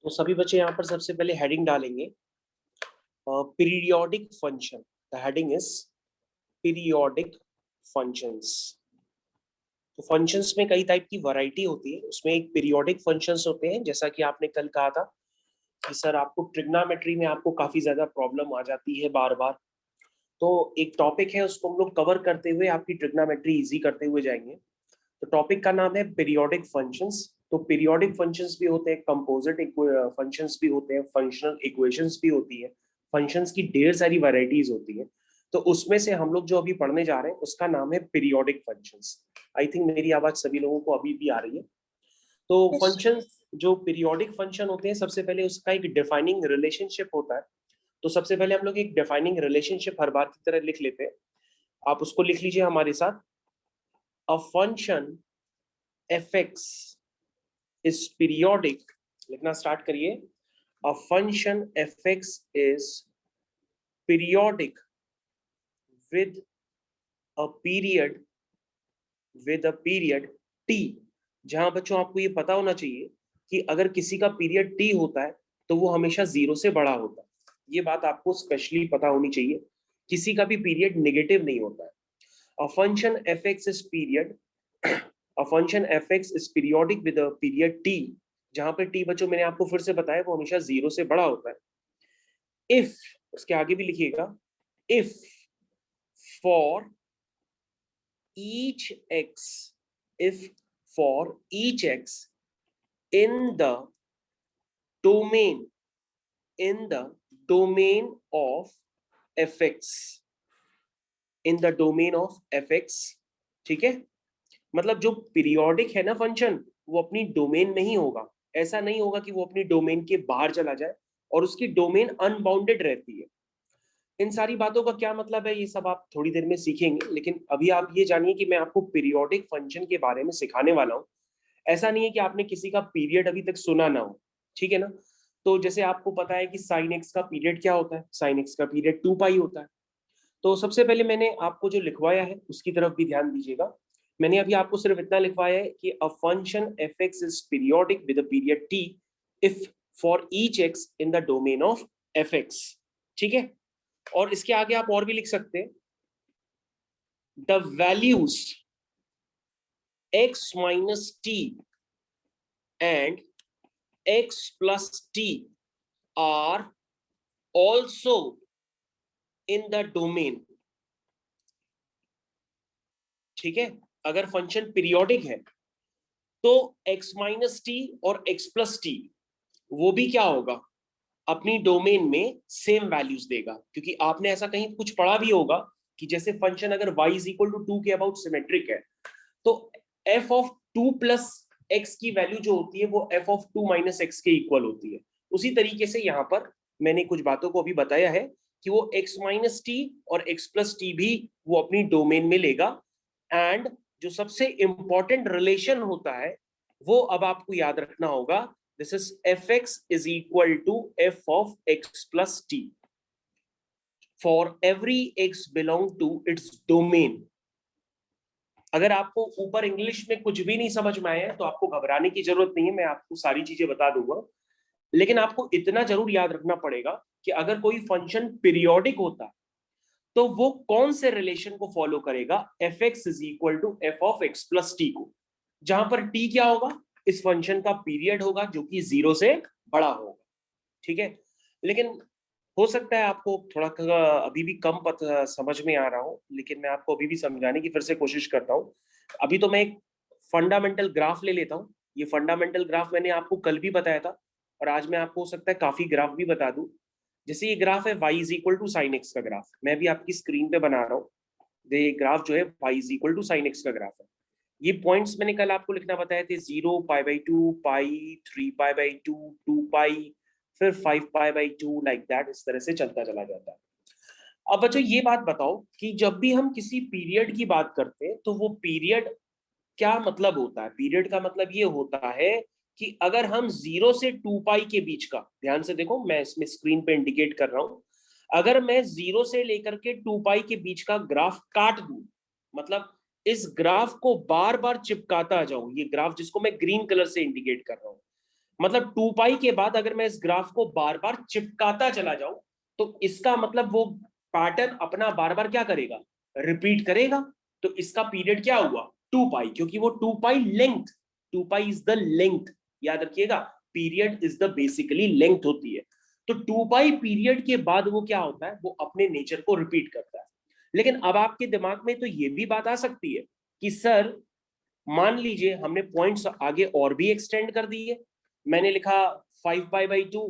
तो सभी बच्चे यहाँ पर सबसे पहले हेडिंग डालेंगे periodic function. The heading is periodic functions. तो फंक्शंस में कई टाइप की वैरायटी होती है, उसमें एक पीरियोडिक फंक्शंस होते हैं। जैसा कि आपने कल कहा था कि सर आपको ट्रिग्नोमेट्री में आपको काफी ज्यादा प्रॉब्लम आ जाती है बार बार, तो एक टॉपिक है उसको हम लोग कवर करते हुए आपकी ट्रिग्नोमेट्री इजी करते हुए जाएंगे। तो टॉपिक का नाम है पीरियोडिक फंक्शंस। तो पीरियोडिक फंक्शंस भी होते हैं, कंपोजिट फंक्शंस भी होते हैं, फंक्शनल इक्वेशंस भी होती है, फंक्शंस की ढेर सारी वैरायटीज होती है। तो उसमें से हम लोग जो अभी पढ़ने जा रहे हैं उसका नाम है पीरियोडिक फंक्शंस। आई थिंक मेरी आवाज सभी लोगों को अभी भी आ रही है। तो Yes. फंक्शंस जो पीरियोडिक फंक्शन होते हैं, सबसे पहले उसका एक डिफाइनिंग रिलेशनशिप होता है। तो सबसे पहले हम लोग एक डिफाइनिंग रिलेशनशिप हर बार की तरह लिख लेते हैं। आप उसको लिख लीजिए हमारे साथ। A function fx is periodic। लिखना स्टार्ट करिए। A function fx is periodic with a period t। जहां बच्चों आपको ये पता होना चाहिए कि अगर किसी का पीरियड t होता है तो वो हमेशा जीरो से बड़ा होता है। ये बात आपको स्पेशली पता होनी चाहिए। किसी का भी पीरियड नेगेटिव नहीं होता है। A function fx is period a function fx is periodic with a period t। जहां पे t बच्चों मैंने आपको फिर से बताया वो हमेशा जीरो से बड़ा होता है। इफ, उसके आगे भी लिखिएगा, if for each x, if for each x in the domain in the domain of fx, in the domain of fx। ठीक है, मतलब जो पीरियोडिक है ना फंक्शन, वो अपनी डोमेन में ही होगा। ऐसा नहीं होगा कि वो अपनी डोमेन के बाहर चला जाए, और उसकी डोमेन अनबाउंडेड रहती है। इन सारी बातों का क्या मतलब है ये सब आप थोड़ी देर में सीखेंगे, लेकिन अभी आप ये जानिए कि मैं आपको पीरियोडिक फंक्शन के बारे में सिखाने वाला हूँ। ऐसा नहीं है कि आपने किसी का पीरियड अभी तक सुना ना हो, ठीक है ना। तो जैसे आपको पता है कि साइन एक्स का पीरियड क्या होता है, साइन एक्स का पीरियड 2 पाई होता है। तो सबसे पहले मैंने आपको जो लिखवाया है उसकी तरफ भी ध्यान दीजिएगा। मैंने अभी आपको सिर्फ इतना लिखवाया है कि a function F x is periodic with a period T if for each x in the domain of F x. ठीक है, और इसके आगे आप और भी लिख सकते हैं, the values x minus T and x plus T R also in the domain. ठीक है, अगर फंक्शन पीरियोडिक है तो x माइनस टी और x प्लस टी वो भी क्या होगा, अपनी डोमेन में सेम वैल्यूज देगा। क्योंकि आपने ऐसा कहीं कुछ पढ़ा भी होगा कि जैसे फंक्शन अगर y इज इक्वल टू 2 के अबाउट सिमेट्रिक है, तो f ऑफ 2 प्लस एक्स की वैल्यू जो होती है वो f ऑफ 2 माइनस एक्स के इक्वल होती है। उसी तरीके से यहाँ पर मैंने कुछ बातों को अभी बताया है कि वो x माइनस टी और x प्लस टी भी वो अपनी डोमेन में लेगा। एंड जो सबसे इंपॉर्टेंट रिलेशन होता है वो अब आपको याद रखना होगा, this is fx is equal to f of x plus t for every x belong to its domain. अगर आपको ऊपर इंग्लिश में कुछ भी नहीं समझ में आया है तो आपको घबराने की जरूरत नहीं है, मैं आपको सारी चीजें बता दूंगा। लेकिन आपको इतना जरूर याद रखना पड़ेगा कि अगर कोई फंक्शन पीरियोडिक होता है तो वो कौन से रिलेशन को फॉलो करेगा, f x is equal to f of x plus t को, जहां पर टी क्या होगा, इस फंक्शन का पीरियड होगा जो कि जीरो से बड़ा होगा। ठीक है, लेकिन हो सकता है आपको थोड़ा अभी भी कम समझ में आ रहा हो, लेकिन मैं आपको अभी भी समझाने की फिर से कोशिश करता हूँ। अभी तो मैं एक फंडामेंटल ग्राफ ले लेता हूँ। ये फंडामेंटल ग्राफ मैंने आपको कल भी बताया था, और आज मैं आपको हो सकता है काफी ग्राफ भी बता दूं। जैसे ये ग्राफ है y is equal to sine x का ग्राफ, मैं भी आपकी स्क्रीन पे बना रहा हूँ। ये ग्राफ जो है y is equal to sine x का ग्राफ है। ये पॉइंट्स मैंने कल आपको लिखना बताए थे, 0 pi by 2 pi, 3 pi by 2, 2 पाई, फिर 5 पाई बाई 2, लाइक दैट, इस तरह से चलता चला जाता है। अब बच्चों ये बात बताओ कि जब भी हम किसी पीरियड की बात करते हैं तो वो पीरियड क्या मतलब होता है। पीरियड का मतलब ये होता है कि अगर हम 0 से 2 पाई के बीच का, ध्यान से देखो मैं इसमें स्क्रीन पे इंडिकेट कर रहा हूं, अगर मैं 0 से लेकर के 2 पाई के बीच का ग्राफ काट दूं, मतलब इस ग्राफ को बार बार चिपकाता जाऊं, ये ग्राफ जिसको मैं ग्रीन कलर से इंडिकेट कर रहा हूं, मतलब 2 पाई के बाद अगर मैं इस ग्राफ को बार बार चिपकाता चला जाऊं तो इसका मतलब वो पैटर्न अपना बार बार क्या करेगा, रिपीट करेगा। तो इसका पीरियड क्या हुआ, 2 पाई, क्योंकि वो 2 pi length, 2 pi is the length, याद रखिएगा, period is the basically length होती है। तो 2 पाई पीरियड के बाद वो क्या होता है, वो अपने नेचर को रिपीट करता है। लेकिन अब आपके दिमाग में तो ये भी बात आ सकती है कि सर मान लीजिए हमने पॉइंट्स आगे और भी एक्सटेंड कर दिए, मैंने लिखा 5 पाई बाई 2,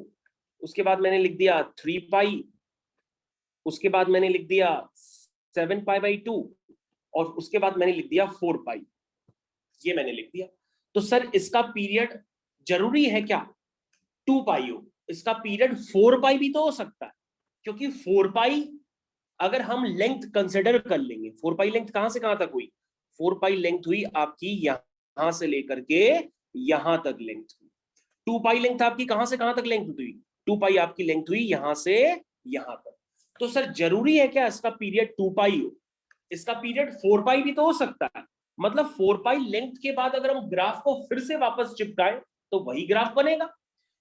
उसके बाद मैंने लिख दिया 3 पाई, उसके बाद मैंने लिख दिया 7 पाई बाई 2, और उसके बाद मैंने लिख दिया 4 पाई, ये मैंने लिख दिया। तो सर इसका पीरियड जरूरी है क्या 2 पाई हो, इसका पीरियड 4 पाई भी तो हो सकता है, क्योंकि 4 पाई अगर हम लेंथ कंसिडर कर लेंगे, 4 पाई लेंथ कहां से कहां तक हुई, 4 पाई लेंथ हुई आपकी यहां से लेकर के यहां तक लेंथ हुई। 2 पाई लेंथ आपकी कहां से कहां तक लेंथ हुई, 2 पाई आपकी लेंथ हुई यहां से यहां तक। तो सर जरूरी है क्या इसका पीरियड 2 पाई हो, इसका पीरियड 4 पाई भी तो हो सकता है। मतलब 4 पाई लेंथ के बाद अगर हम ग्राफ को फिर से वापस चिपकाएं तो वही ग्राफ बनेगा,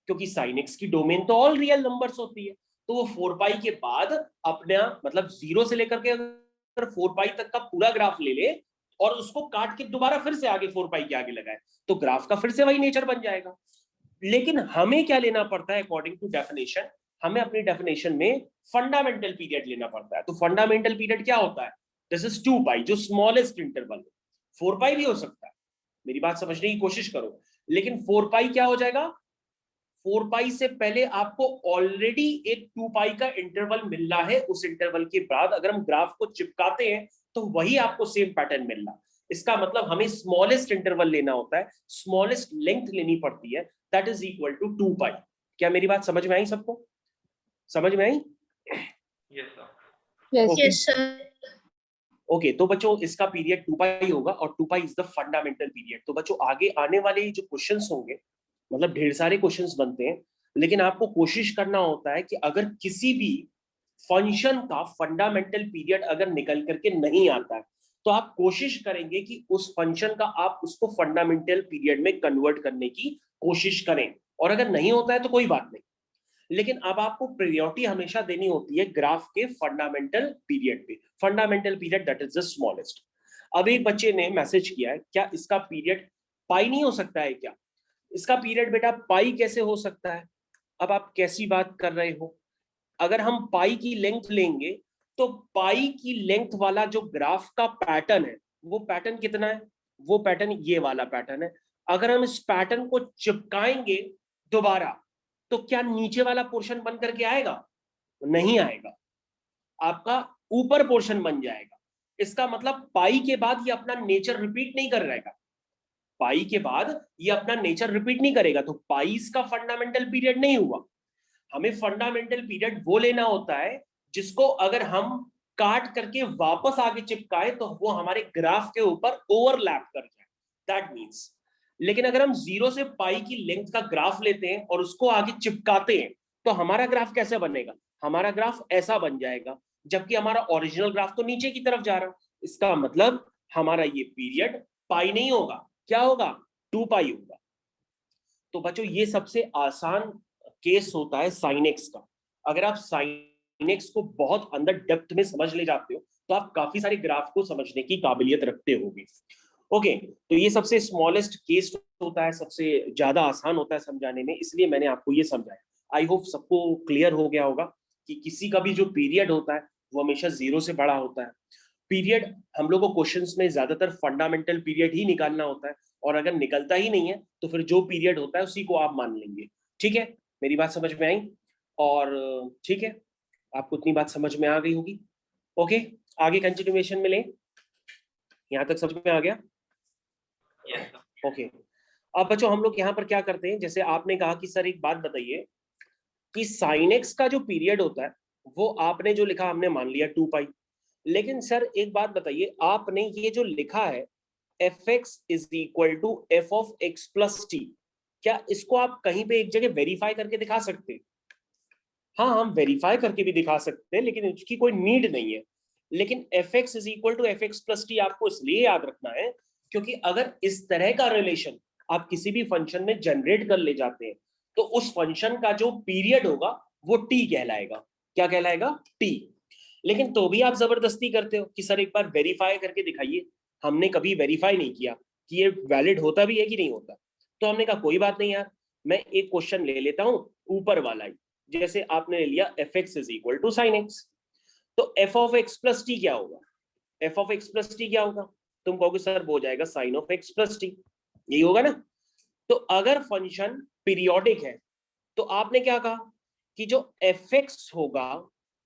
क्योंकि साइन एक्स की डोमेन तो ऑल रियल नंबर्स होती है। तो वो 4 पाई के बाद अपना मतलब 0 से लेकर के अगर 4 पाई तक का पूरा ग्राफ ले ले और उसको काट के दोबारा फिर से आगे 4 पाई के आगे लगाए तो ग्राफ का फिर से वही नेचर बन जाएगा। लेकिन हमें क्या लेना पड़ता है अकॉर्डिंग टू डेफिनेशन, हमें अपनी डेफिनेशन में फंडामेंटल पीरियड लेना पड़ता है। तो फंडामेंटल पीरियड क्या होता है, दिस इज 2 पाई, जो स्मॉलेस्ट इंटरवल, 4 पाई भी हो सकता है, मेरी बात समझने की कोशिश करो। लेकिन 4 पाई क्या हो जाएगा, 4 पाई से पहले आपको ऑलरेडी एक 2 पाई का इंटरवल मिल रहा है, उस इंटरवल के बाद अगर हम ग्राफ को चिपकाते हैं तो वही आपको सेम पैटर्न मिल रहा है। इसका मतलब हमें स्मॉलेस्ट इंटरवल लेना होता है, स्मॉलेस्ट लेंथ लेनी पड़ती है, दैट इज इक्वल टू 2 पाई। क्या मेरी बात समझ में आई सबको, समझ में आई? Yes sir. ओके तो बच्चों इसका पीरियड 2 पाई होगा और 2 pi is the fundamental period. तो बच्चों आगे आने वाले जो क्वेश्चंस होंगे, मतलब ढेर सारे क्वेश्चंस बनते हैं, लेकिन आपको कोशिश करना होता है कि अगर किसी भी फंक्शन का फंडामेंटल पीरियड अगर निकल करके नहीं आता है तो आप कोशिश करेंगे कि उस फंक्शन का आप उसको फंडामेंटल पीरियड में कन्वर्ट करने की कोशिश करें, और अगर नहीं होता है तो कोई बात नहीं। लेकिन अब आपको प्रायोरिटी हमेशा देनी होती है ग्राफ के फंडामेंटल पीरियड पे, fundamental period that is the smallest. अब एक बच्चे ने मैसेज किया है, क्या इसका पीरियड पाई नहीं हो सकता है क्या, इसका पीरियड बेटा पाई कैसे हो सकता है। अब आप कैसी बात कर रहे हो, अगर हम पाई की लेंथ लेंगे तो पाई की लेंथ वाला जो ग्राफ का पैटर्न है वो पैटर्न कितना है, वो पैटर्न ये वाला पैटर्न है। अगर हम इस पैटर्न को चिपकाएंगे दोबारा तो क्या नीचे वाला पोर्शन बन करके आएगा, नहीं आएगा, आपका ऊपर पोर्शन बन जाएगा। इसका मतलब पाई के बाद ये अपना नेचर रिपीट नहीं कर रहेगा, पाई के बाद ये अपना नेचर रिपीट नहीं करेगा, तो पाई इसका फंडामेंटल पीरियड नहीं हुआ। हमें फंडामेंटल पीरियड वो लेना होता है जिसको अगर हम काट करके वापस आगे चिपकाए तो वो हमारे ग्राफ के ऊपर ओवरलैप कर जाए, दैट मींस। लेकिन अगर हम 0 से पाई की लेंथ का ग्राफ लेते हैं और उसको आगे चिपकाते हैं तो हमारा ग्राफ कैसे बनेगा, हमारा ग्राफ ऐसा बन जाएगा, जबकि हमारा ओरिजिनल ग्राफ तो नीचे की तरफ जा रहा है। इसका मतलब हमारा ये पीरियड पाई नहीं होगा, क्या होगा, 2 पाई होगा। तो बच्चों ये सबसे आसान केस होता है साइन एक्स का। अगर आप साइन एक्स को बहुत अंदर डेप्थ में समझ ले जाते हो तो आप काफी सारे ग्राफ को समझने की काबिलियत रखते होगे। ओके तो ये सबसे स्मॉलेस्ट केस होता है, सबसे ज्यादा आसान होता है समझाने में, इसलिए मैंने आपको ये समझाया। आई होप सबको क्लियर हो गया होगा कि किसी का भी जो पीरियड होता है वो हमेशा 0 से बड़ा होता है। पीरियड हम लोग को क्वेश्चंस में ज्यादातर फंडामेंटल पीरियड ही निकालना होता है, और अगर निकलता ही नहीं है तो फिर जो पीरियड होता है उसी को आप मान लेंगे। ठीक है, मेरी बात समझ में आई? और ठीक है, आपको इतनी बात समझ में आ गई होगी। ओके आगे कंटिन्यूएशन में लें, यहाँ तक समझ में आ गया? ओके अब बच्चों हम लोग यहाँ पर क्या करते हैं, जैसे आपने कहा कि सर एक बात बताइए कि साइन एक्स का जो पीरियड होता है वो आपने जो लिखा हमने मान लिया 2 पाई, लेकिन सर एक बात बताइए, आपने ये जो लिखा है f x is equal to f of x plus T, क्या इसको आप कहीं पे एक जगह वेरीफाई करके दिखा सकते हैं? हाँ हम वेरीफाई करके भी दिखा सकते हैं लेकिन इसकी कोई नीड नहीं है। लेकिन f x is equal to f x plus t आपको इसलिए याद रखना है क्योंकि अगर इस तरह का रिलेशन आप किसी भी फंक्शन में जनरेट कर ले जाते हैं तो उस फंक्शन का जो पीरियड होगा वो टी कहलाएगा। क्या कहलाएगा? टी। लेकिन तो भी आप जबरदस्ती करते हो कि सर एक बार वेरीफाई करके दिखाइए। हमने कभी वेरीफाई नहीं किया कि ये वैलिड होता भी है कि नहीं होता। तो हमने कहा कोई बात नहीं यार, मैं एक क्वेश्चन ले लेता हूं ऊपर वाला ही। जैसे आपने ले लिया F x is equal to sine x, तो F of x plus T क्या होगा? F of x plus T क्या होगा? तुम कहोगे सर वो हो जाएगा sine of x plus T, यही होगा ना। तो अगर फंक्शन पीरियोडिक है तो आपने क्या कहा कि जो एफ एक्स होगा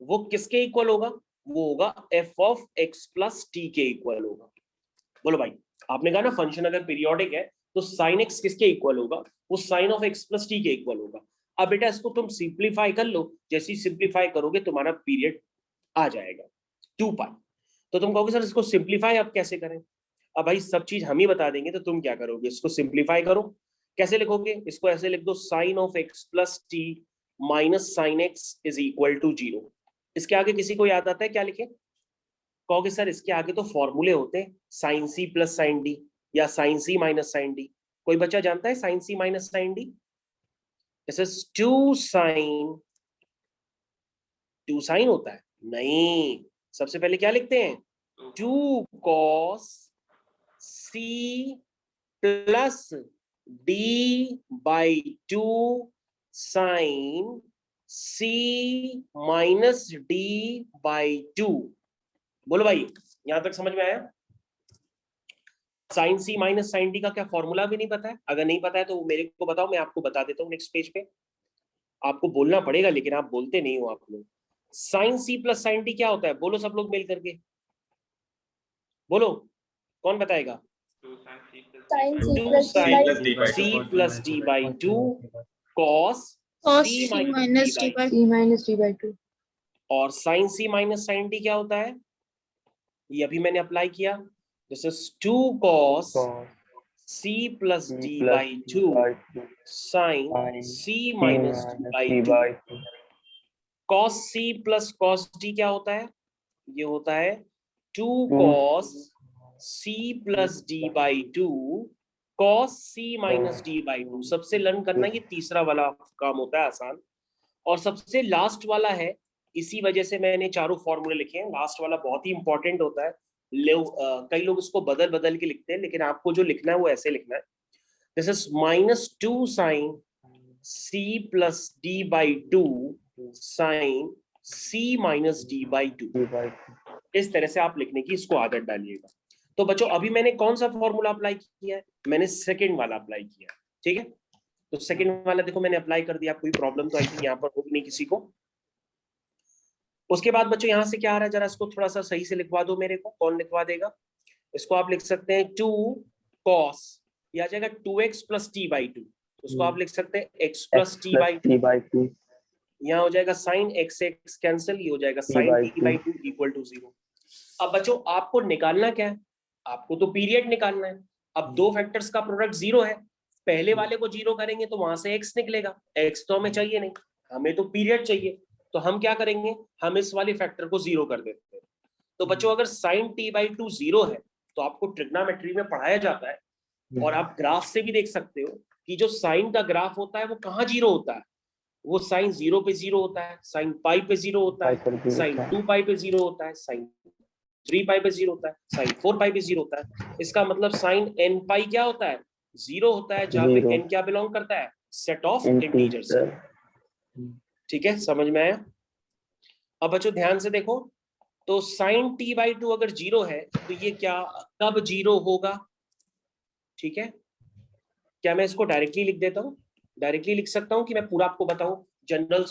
वो किसके इक्वल होगा? वो होगा F of x plus t के इक्वल होगा। बोलो भाई, आपने कहा ना फंक्शन अगर पीरियोडिक है तो साइन एक्स किसके इक्वल होगा? वो sine of x plus t के इक्वल होगा। अब बेटा इसको तुम सिंप्लीफाई कर लो, जैसे ही सिंप्लीफाई करोगे तुम्हारा पीरियड आ जाएगा 2 पाई। तो तुम कहोगे सर इसको सिंप्लीफाई अब कैसे करें? अब भाई सब चीज हम ही बता देंगे तो तुम क्या करोगे? इसको सिंप्लीफाई करो। कैसे लिखोगे? इसको ऐसे लिख दो, sine of x plus t minus sine x is equal to 0। इसके आगे किसी को याद आता है क्या लिखे? कहोगे सर इसके आगे तो फॉर्मूले होते हैं, sine c plus sine d या sine c minus sine d. कोई बच्चा जानता है sine c minus sine d? This is 2 sine होता है? नहीं, सबसे पहले क्या लिखते हैं? 2 cos c plus d by 2 sine c minus d by 2। बोलो भाई, यहां तक समझ में आया? Sine c minus sine d का क्या फॉर्मूला भी नहीं पता है? अगर नहीं पता है तो मेरे को बताओ, मैं आपको बता देता हूँ नेक्स्ट पेज पे। आपको बोलना पड़ेगा लेकिन आप बोलते नहीं हो आप लोग। Sine c plus sine d क्या होता है? बोलो सब लोग मिल करके बोलो, कौन बताएगा? Sine c plus d by 2 cos c minus d by 2। और sine c minus sine d क्या होता है? ये अभी मैंने अप्लाई किया। This is 2 cos c plus d by 2 sine c minus d by 2। Cos c plus cos d क्या होता है? ये होता है 2 cos c plus d by 2 cos c minus d by 2। सबसे लर्न करना, ये तीसरा वाला काम होता है आसान। और सबसे लास्ट वाला है, इसी वजह से मैंने चारों फॉर्मूले लिखे हैं। लास्ट वाला बहुत ही इंपॉर्टेंट होता है। कई लोग इसको बदल बदल के लिखते हैं, लेकिन आपको जो लिखना है वो ऐसे लिखना है। This is -2 sine c plus d by 2 sine c minus d by 2। इस तरह से आप लिखने की इसको आदत डालिएगा। तो बच्चों अभी मैंने कौन सा फॉर्मूला अप्लाई किया है? मैंने सेकंड वाला अप्लाई किया है, ठीक है। तो सेकंड वाला देखो मैंने अप्लाई कर दिया, कोई प्रॉब्लम तो आई थिंक यहाँ पर होगी नहीं किसी को। उसके बाद बच्चों यहाँ से क्या आ रहा है, जरा इसको थोड़ा सा सही से लिखवा दो मेरे को, कौन लिखवा देगा? इसको आप लिख सकते हैं 2 cos, ये आ जाएगा 2x प्लस टी बाई 2। उसको आप लिख सकते हैं x प्लस टी बाई 2। यहाँ हो जाएगा साइन एक्स एक्स कैंसिल, ये हो जाएगा sine t by 2 equal to 0। अब बच्चों आपको निकालना क्या है? आपको तो पीरियड निकालना है। अब दो फैक्टर्स का प्रोडक्ट 0 है, पहले वाले को 0 करेंगे तो वहां से x निकलेगा। x तो हमें चाहिए नहीं, हमें तो पीरियड चाहिए। तो हम क्या करेंगे? हम इस वाले फैक्टर को 0 कर देते हैं। तो बच्चों अगर साइन टी बाई 2 0 है तो आपको ट्रिग्नोमेट्री में पढ़ाया जाता है, और आप ग्राफ से भी देख सकते हो कि जो साइन का ग्राफ होता है वो कहाँ 0 होता है। वो साइन 0 पे 0 होता है, साइन पाई पे 0 होता है, साइन 2 पाई पे 0 होता है, साइन 3 पाई पे 0 होता है, साइन 4 पाई पे 0 होता है। इसका मतलब साइन n पाई क्या होता है? 0 होता है, जहां पे n क्या बिलोंग करता है? Set of integers. ठीक है, समझ में आया? अब बच्चों ध्यान से देखो, तो साइन t बाई 2 अगर 0 है तो ये क्या कब 0 होगा? ठीक है, क्या मैं इसको डायरेक्टली लिख देता हूँ? डायरेक्टली लिख सकता हूँ कि मैं पूरा आपको बताऊं? जनरल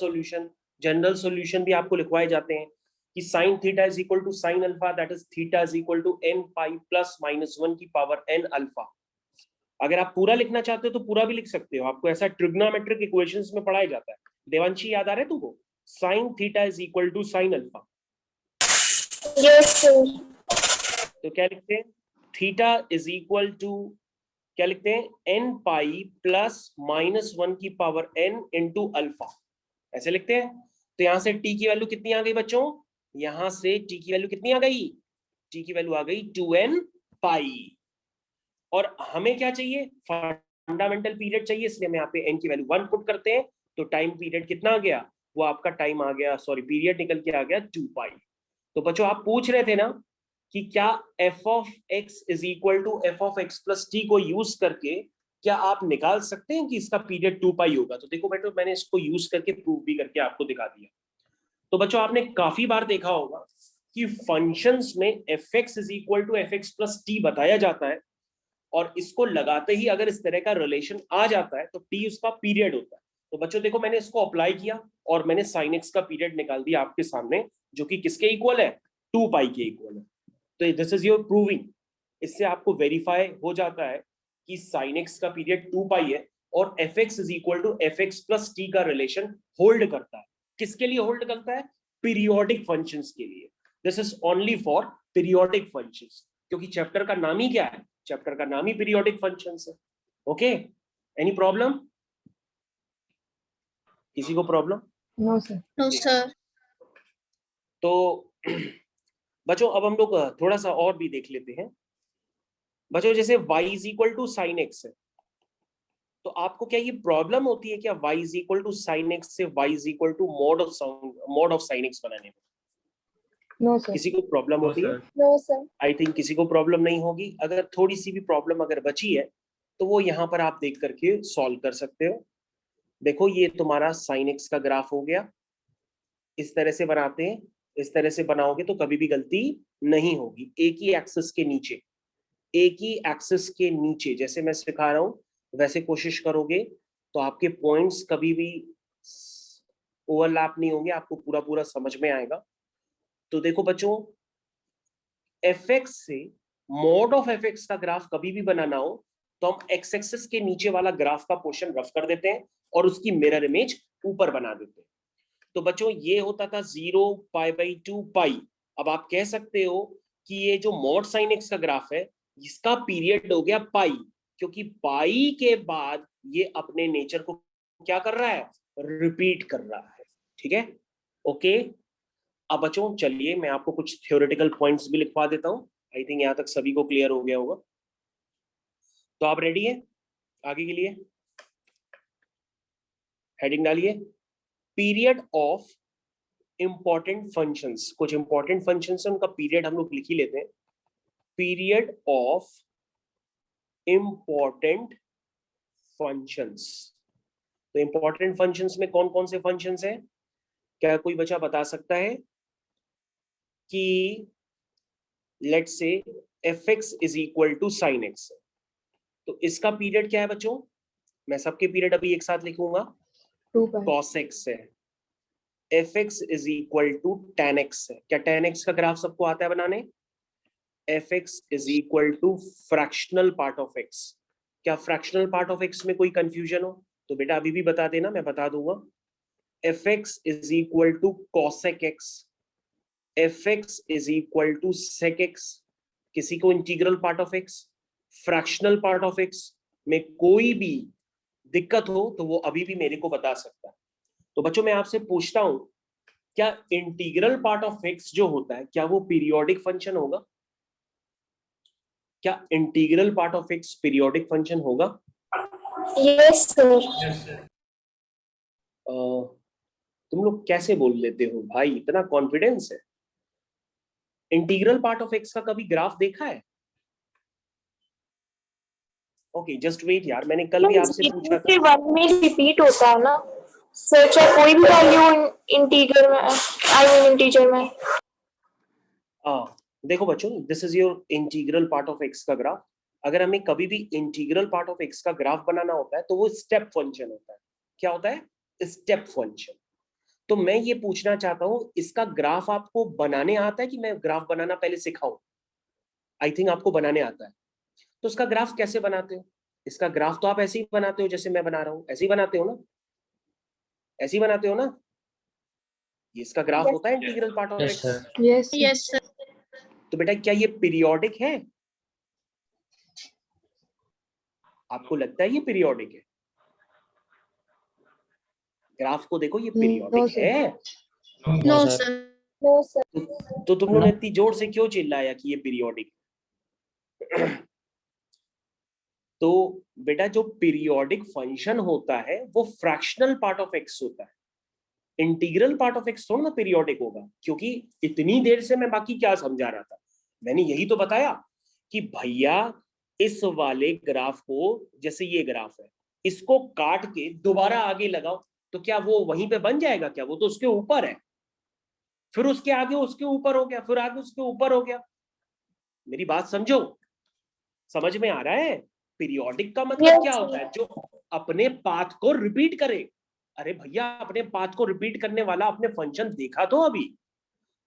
सॉल्यूशन भी आपको लिखवाए जाते हैं कि sine theta is equal to sine alpha, that is theta is equal to n pi plus -1 की पावर n अल्फा। अगर आप पूरा लिखना चाहते हो तो पूरा भी लिख सकते हो, आपको ऐसा ट्रिग्नोमेट्रिक इक्वेशंस में पढ़ाया जाता है। देवांशी याद आ रहा है तुमको? Sine theta is equal to sine alpha. तो क्या लिखते हैं? थीटा इज इक्वल टू क्या लिखते हैं? n पाई प्लस -1 की पावर n इंटू अल्फा, ऐसे लिखते हैं। तो यहां से t की वैल्यू कितनी आ गई बच्चों? यहां से t की वैल्यू कितनी आ गई? t की वैल्यू आ गई 2n पाई। और हमें क्या चाहिए? फंडामेंटल पीरियड चाहिए, इसलिए मैं यहाँ पे n की वैल्यू 1 पुट करते हैं, तो टाइम पीरियड कितना आ गया, वो आपका टाइम आ गया, सॉरी पीरियड निकल के आ गया 2 पाई। तो बच्चों आप पूछ रहे थे ना कि क्या f of x is equal to f of x plus t को यूज करके क्या आप निकाल सकते हैं कि इसका पीरियड 2 पाई होगा। तो देखो बेटो मैंने इसको यूज करके प्रूव भी करके आपको दिखा दिया। तो बच्चों आपने काफी बार देखा होगा कि फंक्शंस में fx is equal to fx plus t बताया जाता है, और इसको लगाते ही अगर इस तरह का रिलेशन आ जाता है तो t उसका पीरियड होता है। तो बच्चों देखो मैंने इसको अप्लाई किया और मैंने sin x का पीरियड निकाल दिया आपके सामने, जो कि किसके इक्वल है, 2 पाई के इक्वल है। तो दिस इज योर प्रूविंग। इससे आपको वेरीफाई हो जाता है कि sin x का पीरियड 2 पाई है और fx is equal to fx plus t का रिलेशन होल्ड करता है। किसके लिए होल्ड करता है, पीरियोडिक फंक्शंस के लिए। This is only for periodic functions, क्योंकि चैप्टर का नाम ही क्या है, चैप्टर का नाम ही पीरियोडिक फंक्शंस है। ओके, एनी प्रॉब्लम, किसी को problem? No sir. No sir. तो बच्चों अब हम लोग थोड़ा सा और भी देख लेते हैं। बच्चों जैसे y is equal to sine x है, तो आपको क्या ये प्रॉब्लम होती है क्या y is equal to sine x से y is equal to mod of sine x बनाने में? No sir. किसी को प्रॉब्लम होती है? No sir. आई थिंक किसी को प्रॉब्लम नहीं होगी। अगर थोड़ी सी भी प्रॉब्लम अगर बची है तो वो यहाँ पर आप देख करके सॉल्व कर सकते हो। देखो ये तुम्हारा साइन एक्स का ग्राफ हो गया, इस तरह से बनाते हैं, इस तरह से बनाओगे तो कभी भी गलती नहीं होगी। एक ही एक्सिस के नीचे, एक ही एक्सिस के नीचे जैसे मैं सिखा रहा हूं वैसे कोशिश करोगे तो आपके पॉइंट्स कभी भी ओवरलैप नहीं होंगे, आपको पूरा पूरा समझ में आएगा। तो देखो बच्चों fx से मॉड ऑफ fx का ग्राफ कभी भी बनाना हो तो हम x एक्सिस के नीचे वाला ग्राफ का पोर्शन रफ कर देते हैं और उसकी मिरर इमेज ऊपर बना देते हैं। तो बच्चों ये होता था 0 पाई बाई 2 पाई। अब आप कह सकते हो कि ये जो मॉड साइन एक्स का ग्राफ है इसका पीरियड हो गया पाई, क्योंकि पाई के बाद ये अपने नेचर को क्या कर रहा है, रिपीट कर रहा है। ठीक है, ओके। अब बच्चों चलिए मैं आपको कुछ थ्योरेटिकल पॉइंट्स भी लिखवा देता हूं। आई थिंक यहां तक सभी को क्लियर हो गया होगा। तो आप रेडी हैं आगे के लिए? हेडिंग डालिए, पीरियड ऑफ इंपॉर्टेंट फंक्शंस। कुछ इंपॉर्टेंट फंक्शंस है उनका पीरियड हम लोग लिख ही लेते हैं। Period of important functions. तो इंपॉर्टेंट फंक्शंस में कौन कौन से फंक्शंस हैं, क्या कोई बच्चा बता सकता है? कि let's say fx is equal to sine x, तो इसका पीरियड क्या है बच्चों? मैं सबके पीरियड अभी एक साथ लिखूंगा। 2 पाई। cos x है, fx is equal to tan x है। क्या tan x का ग्राफ सबको आता है बनाने? fx is equal to fractional part of x। क्या फ्रैक्शनल पार्ट ऑफ x में कोई कंफ्यूजन हो तो बेटा अभी भी बता देना, मैं बता दूंगा। fx is equal to cosec x, fx is equal to sec x। किसी को integral part of x, fractional part of x में कोई भी दिक्कत हो तो वो अभी भी मेरे को बता सकता है। तो बच्चों मैं आपसे पूछता हूं, क्या इंटीग्रल पार्ट ऑफ x जो होता है क्या वो पीरियोडिक फंक्शन होगा? क्या integral part of x periodic function होगा? Yes sir. तुम लोग कैसे बोल लेते हो भाई, इतना कॉन्फिडेंस है? इंटीग्रल पार्ट ऑफ x का कभी ग्राफ देखा है? ओके जस्ट वेट यार, मैंने कल भी आपसे पूछा था। वन में रिपीट होता है ना सर, चाहे कोई भी वैल्यू इंटीजर में, आई मीन इंटीजर में। देखो बच्चों this is your integral part of x का ग्राफ। अगर हमें कभी भी इंटीग्रल पार्ट ऑफ x का ग्राफ बनाना होता है तो वो स्टेप फंक्शन होता है। क्या होता है? Step function. तो मैं ये पूछना चाहता हूं इसका ग्राफ आपको बनाने आता है कि मैं ग्राफ बनाना पहले सिखाऊं? आई थिंक आपको बनाने आता है। तो इसका ग्राफ कैसे बनाते हो? इसका ग्राफ तो आप ऐसे ही बनाते हो जैसे मैं बना रहा हूं, ऐसे ही बनाते हो ना, ऐसे ही बनाते हो ना। ये इसका ग्राफ होता है integral part of x। Yes. Yes sir. तो बेटा क्या ये पीरियोडिक है? आपको लगता है ये पीरियोडिक है? ग्राफ को देखो, ये No, पीरियोडिक sir. है। No sir. No sir. तो तुम लोगों ने इतनी जोर से क्यों चिल्लाया कि ये पीरियोडिक? तो बेटा जो पीरियोडिक फंक्शन होता है वो फ्रैक्शनल पार्ट ऑफ एक्स होता है, इंटीग्रल पार्ट ऑफ एक्स थोड़ा ना पीरियोडिक होगा। क्योंकि इतनी देर से मैं बाकी क्या समझा रहा था, मैंने यही तो बताया कि भैया इस वाले ग्राफ को, जैसे ये ग्राफ है, इसको काट के दोबारा आगे लगाओ तो क्या वो वहीं पे बन जाएगा क्या? वो तो उसके ऊपर है, फिर उसके आगे उसके ऊपर हो गया, फिर आगे उसके ऊपर हो गया। मेरी बात समझो, समझ में आ रहा है? पीरियोडिक का मतलब क्या होता है? जो अपने पाथ को रिपीट करे। अरे भैया अपने पाथ को रिपीट करने वाला अपने फंक्शन देखा तो अभी,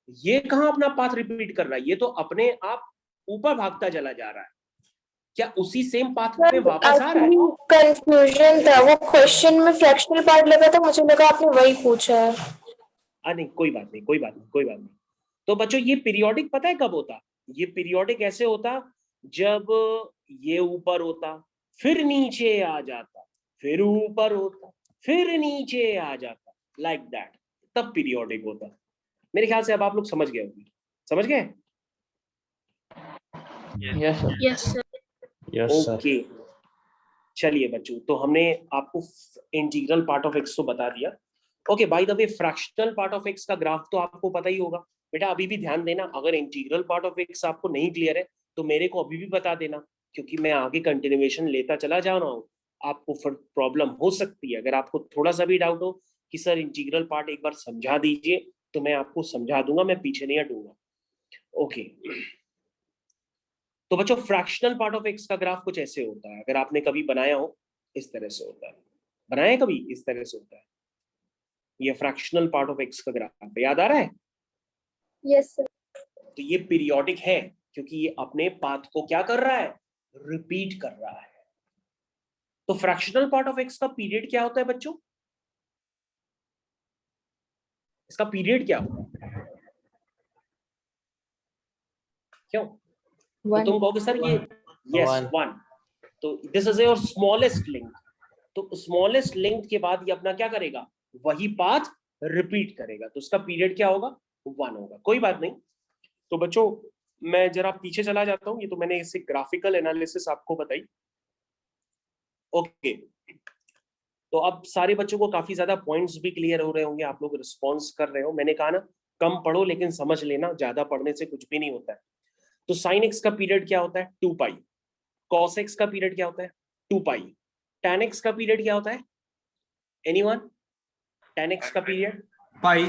ये कहां अपना पाथ रिपीट कर रहा है? ये तो अपने आप ऊपर भागता चला जा रहा है। क्या उसी सेम पाथ पे वापस आ रहा है? कंफ्यूजन था, वो क्वेश्चन में फ्रैक्शनल पार्ट लगा था, मुझे लगा आपने वही पूछा है। नहीं कोई बात नहीं, कोई बात नहीं, कोई बात नहीं। तो बच्चों ये पीरियोडिक पता है कब होता? ये पीरियोडिक ऐसे होता जब ये ऊपर होता, फिर नीचे आ जाता, फिर ऊपर होता, फिर नीचे आ जाता, लाइक दैट, तब पीरियोडिक होता। मेरे ख्याल से अब आप लोग समझ गए होंगे। समझ गए? Yes sir. Yes sir. Yes sir. Okay चलिए बच्चों, तो हमने आपको इंटीग्रल पार्ट ऑफ एक्स तो बता दिया। Okay by the way fractional part of x का ग्राफ तो आपको पता ही होगा। बेटा अभी भी ध्यान देना, अगर इंटीग्रल पार्ट ऑफ एक्स आपको नहीं क्लियर है तो मेरे को अभी भी बता देना, क्योंकि मैं आगे कंटिन्यूएशन लेता चला जा रहा हूँ। आपको फिर प्रॉब्लम हो सकती है, अगर आपको थोड़ा सा भी डाउट हो कि सर इंटीग्रल पार्ट एक बार समझा दीजिए, तो मैं आपको समझा दूंगा, मैं पीछे नहीं हटूंगा। ओके तो बच्चों फ्रैक्शनल पार्ट ऑफ एक्स का ग्राफ कुछ ऐसे होता है, अगर आपने कभी बनाया हो इस तरह से होता है। बनाया है कभी? इस तरह से होता है। ये फ्रैक्शनल पार्ट ऑफ एक्स का ग्राफ याद आ रहा है? Yes sir. तो ये पीरियोडिक है क्योंकि ये अपने पाथ को क्या कर रहा है? रिपीट कर रहा है। तो फ्रैक्शनल पार्ट ऑफ एक्स का पीरियड क्या होता है बच्चों? इसका पीरियड क्या होगा? क्यों? तो तुम कहोगे सर ये यस 1, तो this is your smallest link. तो स्मॉलेस्ट लिंक के बाद ये अपना क्या करेगा? वही पाथ रिपीट करेगा, तो उसका पीरियड क्या होगा? 1 होगा। कोई बात नहीं। तो बच्चों मैं जरा पीछे चला जाता हूँ, ये तो मैंने इसे ग्राफिकल एनालिसिस आपको बताई। ओके तो अब सारे बच्चों को काफी ज्यादा पॉइंट्स भी क्लियर हो रहे होंगे, आप लोग रिस्पॉन्स कर रहे हो। मैंने कहा ना कम पढ़ो लेकिन समझ लेना, ज्यादा पढ़ने से कुछ भी नहीं होता है। तो साइन एक्स का पीरियड क्या होता है? 2 पाई। कॉस एक्स का पीरियड क्या होता है? 2 पाई। tan एक्स का पीरियड क्या होता है? एनीवन? tan एक्स का पीरियड पाई।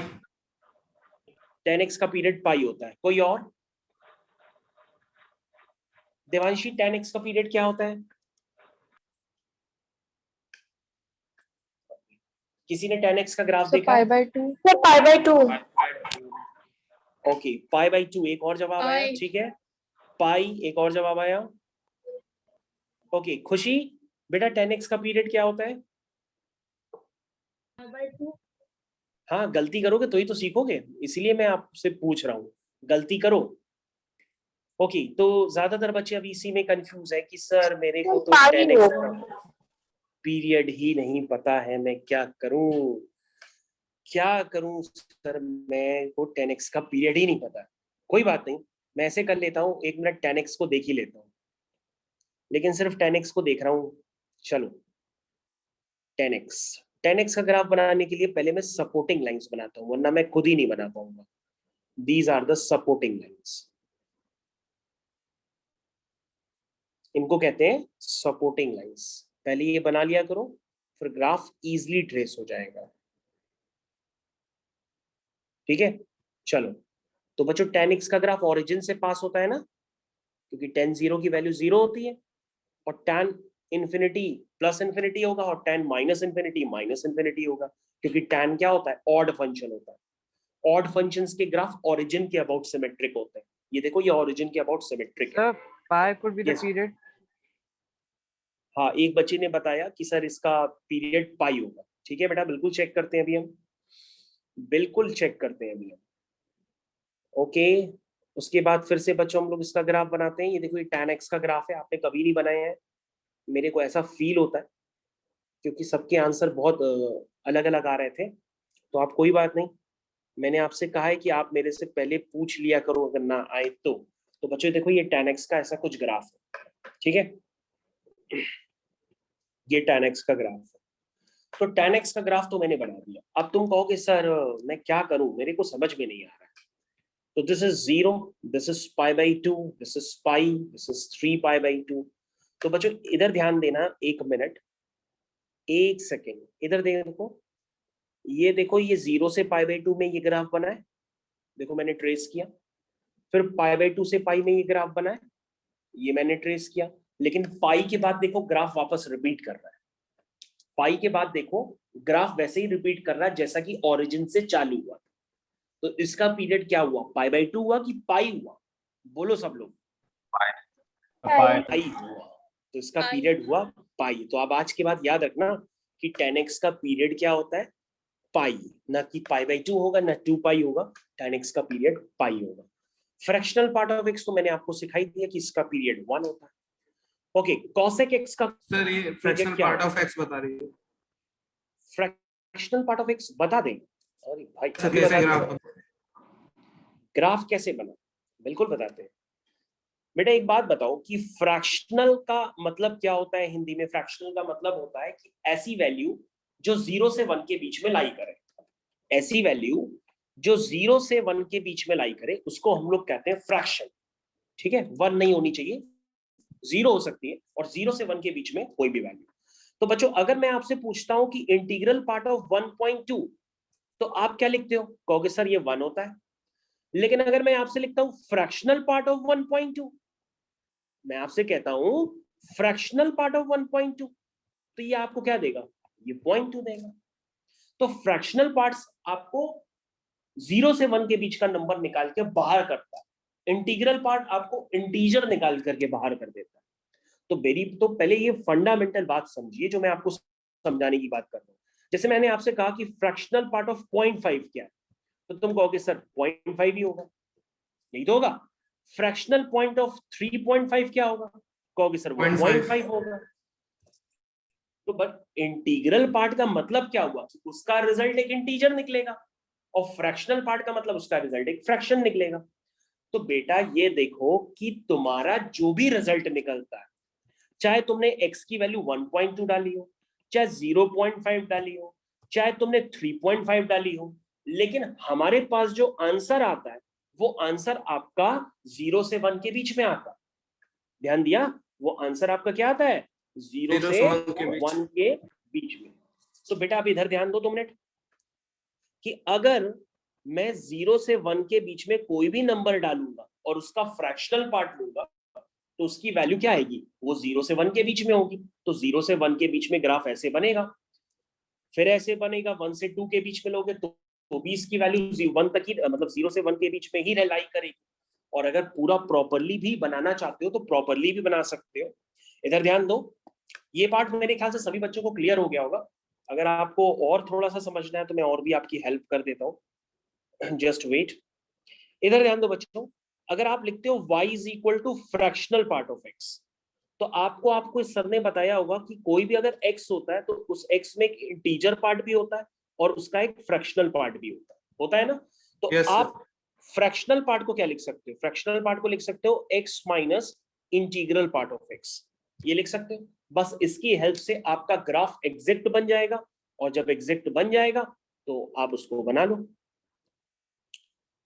tan एक्स का पीरियड पाई होता है। कोई और? देवांशी tan एक्स का पीरियड क्या होता है? किसी ने tan x का ग्राफ देखा? π/2 सर π/2। ओके π/2 एक और जवाब आया, ठीक है। पाई एक और जवाब आया। ओके खुशी बेटा tan x का पीरियड क्या होता है? π/2 हाँ गलती करोगे तो ही तो सीखोगे, इसलिए मैं आपसे पूछ रहा हूँ, गलती करो। ओके तो ज्यादातर बच्चे अभी इसी में कंफ्यूज है कि सर मेरे को तो पाई tan x होगा। का पीरियड ही नहीं पता है, मैं क्या करूं? क्या करूं सर, मैं को tan x का पीरियड ही नहीं पता। कोई बात नहीं, मैं ऐसे कर लेता हूँ, 1 मिनट tan x को देख ही लेता हूँ, लेकिन सिर्फ tan x को देख रहा हूँ। चलो tan x का ग्राफ बनाने के लिए पहले मैं सपोर्टिंग लाइंस बनाता हूँ, वरना मैं खुद ही नहीं बना पाऊंगा। These are the supporting lines, इनको कहते हैं सपोर्टिंग लाइंस। पहले ये बना लिया करो, फिर ग्राफ इजीली ट्रेस हो जाएगा। ठीक है चलो, तो बच्चों tan x का ग्राफ ओरिजिन से पास होता है ना, क्योंकि tan 0 की वैल्यू 0 होती है, और tan इन्फिनिटी प्लस इन्फिनिटी होगा, और tan माइनस इन्फिनिटी होगा, क्योंकि tan क्या होता है? ऑड फंक्शन होता है। ऑड फंक्शंस के ग्राफ ओरिजिन के अबाउट सिमेट्रिक होते हैं। ये देखो ये ओरिजिन के अबाउट सिमेट्रिक है। Sir, pi could be the Yes. period. हाँ एक बच्चे ने बताया कि सर इसका पीरियड पाई होगा। ठीक है बेटा बिल्कुल चेक करते हैं अभी हम, बिल्कुल चेक करते हैं अभी हम। ओके उसके बाद फिर से बच्चों हम लोग इसका ग्राफ बनाते हैं। ये देखो ये tan x का ग्राफ है, आपने कभी नहीं बनाया है, मेरे को ऐसा फील होता है, क्योंकि सबके आंसर बहुत अलग अलग आ रहे थे। तो आप कोई बात नहीं, मैंने आपसे कहा है कि आप मेरे से पहले पूछ लिया करो अगर ना आए तो। बच्चों देखो ये tan x का ऐसा कुछ ग्राफ है, ठीक है। ये tan x का ग्राफ है। तो tan x का ग्राफ तो मैंने बना दिया। अब तुम कहोगे सर मैं क्या करूं, मेरे को समझ में नहीं आ रहा है। तो this is 0, this is π/2, this is pi, this is 3π/2। तो बच्चों इधर ध्यान देना, 1 मिनट 1 सेकेंड, इधर देखो, ये देखो, ये 0 से π/2 में ये ग्राफ बना है, देखो मैंने ट्रेस किया। फिर π/2 से पाई में ये ग्राफ बना है, ये मैंने ट्रेस किया। लेकिन पाई के बाद देखो ग्राफ वापस रिपीट कर रहा है। पाई के बाद देखो ग्राफ वैसे ही रिपीट कर रहा है जैसा कि ओरिजिन से चालू हुआ। तो इसका पीरियड क्या हुआ, π/2 हुआ कि पाई हुआ? बोलो सब लोग, पाई हुआ। तो इसका पीरियड हुआ पाई। तो अब आज के बाद याद रखना कि tan x का पीरियड क्या होता है, पाई, ना कि π/2 होगा ना 2π होगा, tan x का पीरियड पाई होगा। फ्रैक्शनल पार्ट ऑफ x तो मैंने आपको सिखाई दिया कि इसका पीरियड 1 होता है। ओके, cosec x का सर ये फ्रैक्शनल पार्ट ऑफ x बता रही है। फ्रैक्शनल पार्ट ऑफ x बता दें। अरे भाई सर कैसे ग्राफ कैसे बना, बिल्कुल बताते हैं। बेटा एक बात बताओ कि फ्रैक्शनल का मतलब क्या होता है हिंदी में? फ्रैक्शनल का मतलब होता है कि ऐसी वैल्यू जो 0 से 1 के बीच में लाई करे। ऐसी वैल्यू जो 0 से 1 के बीच में लाई करे उसको हम लोग कहते हैं फ्रैक्शन। ठीक है, 1 नहीं होनी चाहिए, 0 हो सकती है, और 0 से 1 के बीच में कोई भी वैल्यू। तो बच्चों अगर मैं आपसे पूछता हूं कि इंटीग्रल पार्ट ऑफ 1.2, तो आप क्या लिखते हो? कहोगे सर ये 1 होता है। लेकिन अगर मैं आपसे लिखता हूं फ्रैक्शनल पार्ट ऑफ 1.2, मैं आपसे कहता हूं फ्रैक्शनल पार्ट ऑफ 1.2, तो ये आपको क्या देगा? ये 0.2 देगा। तो फ्रैक्शनल पार्ट्स आपको 0 से 1 के बीच का नंबर निकाल के बाहर करता है, इंटीग्रल पार्ट आपको इंटीजर निकाल करके बाहर कर देता है। तो पहले ये फंडामेंटल बात समझिए जो मैं आपको समझाने की बात कर रहा हूं। जैसे मैंने आपसे कहा कि फ्रैक्शनल पार्ट ऑफ 0.5 क्या है, तो तुम कहोगे सर 0.5 ही होगा, यही तो होगा। फ्रैक्शनल पॉइंट ऑफ 3.5 क्या होगा? कहोगे सर 0.5 होगा। तो बट इंटीग्रल पार्ट का मतलब क्या हुआ कि उसका रिजल्ट एक इंटीजर निकलेगा, और फ्रैक्शनल पार्ट का मतलब उसका रिजल्ट एक फ्रैक्शन निकलेगा। तो बेटा ये देखो कि तुम्हारा जो भी रिजल्ट निकलता है, चाहे तुमने x की वैल्यू 1.2 डाली हो, चाहे 0.5 डाली हो, चाहे तुमने 3.5 डाली हो, लेकिन हमारे पास जो आंसर आता है वो आंसर आपका 0 से 1 के बीच में आता है। ध्यान दिया, वो आंसर आपका क्या आता है? 0 से 1 के बीच में। तो बेटा आप इधर ध्यान दो 2 मिनट कि अगर मैं 0 से 1 के बीच में कोई भी नंबर डालूंगा और उसका फ्रैक्शनल पार्ट लूंगा, तो उसकी वैल्यू क्या आएगी? वो 0 से 1 के बीच में होगी। तो 0 से 1 के बीच में ग्राफ ऐसे बनेगा, फिर ऐसे बनेगा। 1 से 2 के बीच में लोगे तो भी इसकी वैल्यू 1 तक ही, मतलब 0 से 1 के बीच में ही लाई करेगी। और अगर पूरा प्रॉपरली भी बनाना चाहते हो तो प्रॉपरली भी बना सकते हो। इधर ध्यान दो, ये पार्ट मेरे ख्याल से सभी बच्चों को क्लियर हो गया होगा। अगर आपको और थोड़ा सा समझना है तो मैं और भी आपकी हेल्प कर देता हूँ, जस्ट वेट। इधर ध्यान दो बच्चों, अगर आप लिखते हो y is equal to fractional part of x, तो आपको इस सर ने बताया होगा कि कोई भी अगर x होता है तो उस x में एक इंटीजर पार्ट भी होता है और उसका एक फ्रैक्शनल पार्ट भी होता है ना। तो yes, आप फ्रैक्शनल पार्ट को क्या लिख सकते हो? फ्रैक्शनल पार्ट को लिख सकते हो x minus integral part of x, ये लिख सकते हो। बस इसकी हेल्प से आपका ग्राफ एग्जैक्ट बन जाएगा, और जब एग्जैक्ट बन जाएगा तो आप उसको बना लो।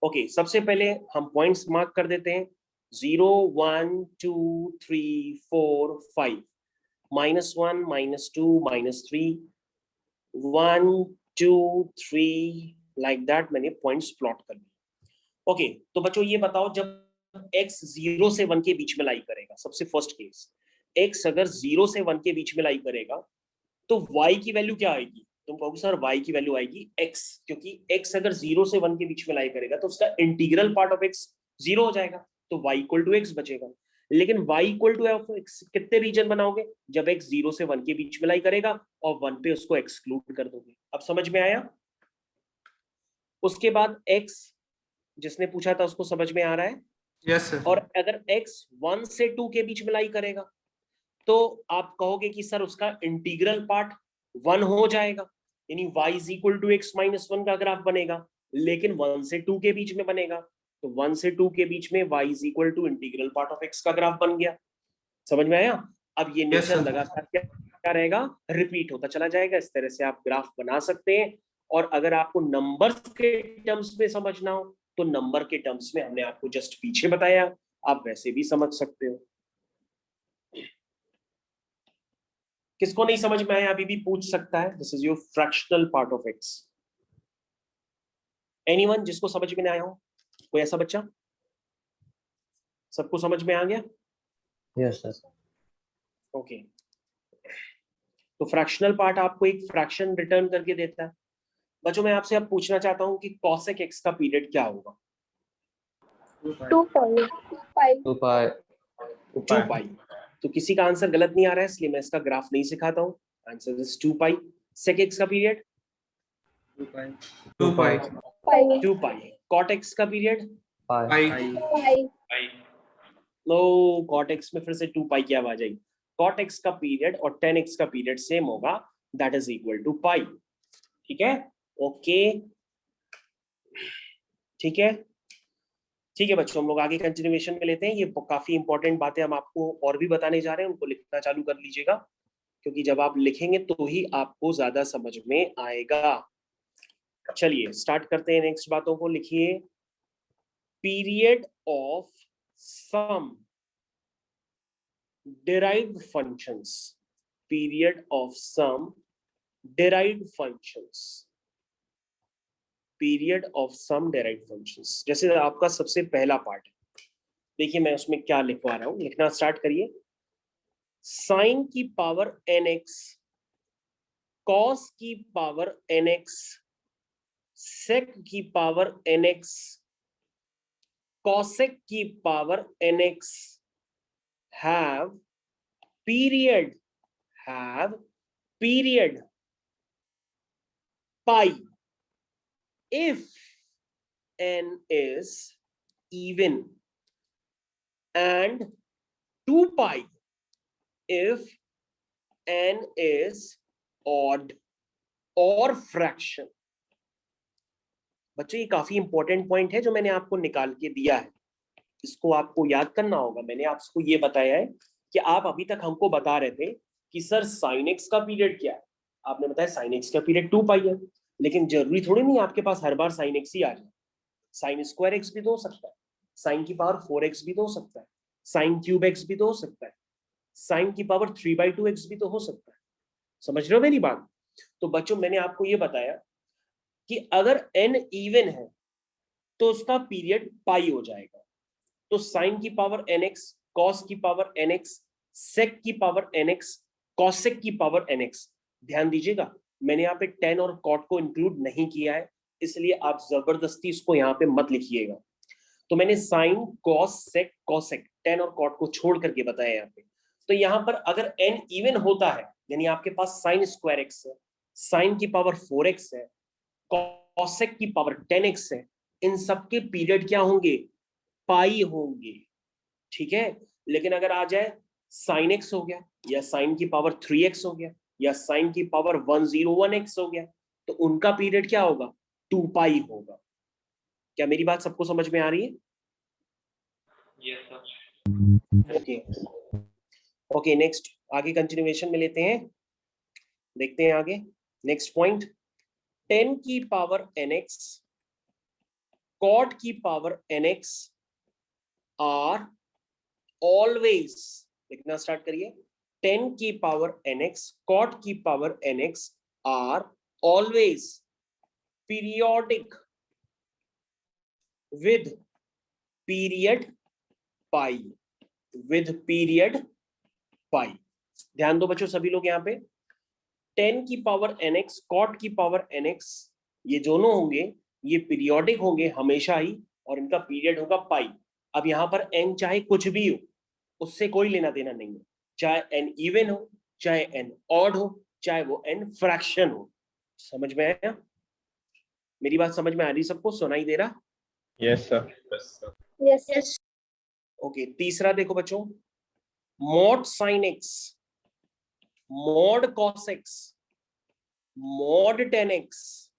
ओके, सबसे पहले हम पॉइंट्स मार्क कर देते हैं। 0 1 2 3 4 5, -1 -2 -3 1 2 3, लाइक दैट मैंने पॉइंट्स प्लॉट कर लिए। ओके, तो बच्चों ये बताओ जब x 0 से 1 के बीच में लाई करेगा, सबसे फर्स्ट केस, x अगर 0 से 1 के बीच में लाई करेगा तो y की वैल्यू क्या आएगी? तुम कहोगे सर y की वैल्यू आएगी x, क्योंकि x अगर 0 से 1 के बीच में लाई करेगा तो उसका इंटीग्रल पार्ट ऑफ x 0 हो जाएगा, तो y इक्वल टू x बचेगा। लेकिन y इक्वल टू f कितने रीजन बनाओगे? जब x 0 से 1 के बीच में लाई करेगा और 1 पे उसको एक्सक्लूड कर दोगे। अब समझ में आया? उसके बाद x जिसने पूछा था उसको समझ में आ रहा है? Yes sir. और अगर x 1 से 2 के बीच में लाई करेगा तो आप कहोगे कि सर उसका इंटीग्रल पार्ट 1 हो जाएगा, यानी y is equal to x minus 1 का ग्राफ बनेगा, लेकिन 1 से 2 के बीच में बनेगा। तो 1 से 2 के बीच में y is equal to integral part of x का ग्राफ बन गया। समझ में आया? अब ये Yes, नेचर sir. लगातार क्या रहेगा, रिपीट होता चला जाएगा। इस तरह से आप ग्राफ बना सकते हैं। और अगर आपको नंबर्स के टर्म्स में समझना हो तो नंबर के टर्म्स में हमने आपको जस्ट पीछे बताया, आप वैसे भी समझ सकते हो। किसको नहीं समझ में आया अभी भी पूछ सकता है। This is your fractional part of x. Anyone जिसको समझ में नहीं आया हो, कोई ऐसा बच्चा? सबको समझ में आ गया? Yes, sir. ओके। तो फ्रैक्शनल पार्ट आपको एक फ्रैक्शन रिटर्न करके देता है। बच्चों मैं आपसे अब पूछना चाहता हूं कि cosec x का पीरियड क्या होगा? 2 pi. 2 pi. 2 पाई। तो किसी का आंसर गलत नहीं आ रहा है, इसलिए मैं इसका ग्राफ नहीं सिखाता हूं। Answer is 2 pi. sec x का period 2 pi. Pi. 2 pi. cot x का period Pi. Pi. No, cot x में फिर से 2 पाई की आवाज आई। cot x का पीरियड और tan x का पीरियड सेम होगा, that is equal to pi. ठीक है? ओके, ठीक है, ठीक है बच्चों, हम लोग आगे कंटिन्यूएशन में लेते हैं। ये काफी इंपॉर्टेंट बातें हम आपको और भी बताने जा रहे हैं, उनको लिखना चालू कर लीजिएगा, क्योंकि जब आप लिखेंगे तो ही आपको ज्यादा समझ में आएगा। चलिए स्टार्ट करते हैं नेक्स्ट बातों को। लिखिए, period of some derived functions, period of some derived functions, period of some derived functions। जैसे आपका सबसे पहला पार्ट है, देखिए मैं उसमें क्या लिखवा रहा हूं, लिखना स्टार्ट करिए। साइन की पावर nx, कॉस की पावर nx, सेक की पावर nx, कॉसेक की power nx have period pi if n is even and 2 pi if n is odd or fraction। बच्चों ये काफी इंपॉर्टेंट पॉइंट है जो मैंने आपको निकाल के दिया है, इसको आपको याद करना होगा। मैंने आपको ये बताया है कि आप अभी तक हमको बता रहे थे कि सर साइन एक्स का पीरियड क्या है, आपने बताया साइन एक्स का पीरियड 2 पाई है, लेकिन जरूरी थोड़ी नहीं आपके पास हर बार साइन एक्स ही आ जाए। साइन स्क्वायर एक्स भी तो हो सकता है, साइन की पावर 4x भी तो हो सकता है, साइन क्यूब एक्स भी तो हो सकता है, साइन की पावर 3/2x भी तो हो सकता है। समझ रहे हो मेरी बात? तो बच्चों मैंने आपको ये बताया कि अगर n इवन है तो उसका पीरियड पाई हो जाएगा। तो साइन की पावर nx, कॉस की पावर nx, सेक की पावर nx, कॉसेक की पावर nx। ध्यान दीजिएगा मैंने यहाँ पे tan और cot को इंक्लूड नहीं किया है, इसलिए आप जबरदस्ती इसको यहाँ पे मत लिखिएगा। तो मैंने साइन, कॉस, सेक, कॉसेक, tan और cot को छोड़ करके बताया यहाँ पे। तो यहाँ पर अगर n इवन होता है, यानी आपके पास साइन स्क्वायर एक्स है, साइन की पावर 4x है, कॉसेक की पावर 10x है, इन सबके पीरियड क्या होंगे? पाई होंगे। ठीक है? लेकिन अगर आ जाए साइन एक्स हो गया, या साइन की पावर 3x हो गया, या साइन की पावर 101x हो गया, तो उनका पीरियड क्या होगा? 2 पाई होगा। क्या मेरी बात सबको समझ में आ रही है? Yes, sir. Okay okay, next आगे कंटिन्यूएशन में लेते हैं, देखते हैं आगे। नेक्स्ट पॉइंट, 10 की पावर nx, cot की पावर nx आर ऑलवेज, लिखना स्टार्ट करिए, 10 की पावर nx, cot की power nx are always periodic with period pi, with period pi. ध्यान दो बच्चों सभी लोग यहाँ पे, 10 की पावर nx, cot की पावर nx, ये दोनों होंगे, ये पीरियोडिक होंगे हमेशा ही, और इनका पीरियड होगा पाई। अब यहाँ पर n चाहे कुछ भी हो, उससे कोई लेना देना नहीं है, चाहे n इवन हो, चाहे n ऑड हो, चाहे वो n फ्रैक्शन हो। समझ में आया? मेरी बात समझ में आ रही सबको? सुनाई दे रहा? Yes, sir. Yes. ओके, तीसरा देखो बच्चों, mod sine x, mod cos x, mod tan x,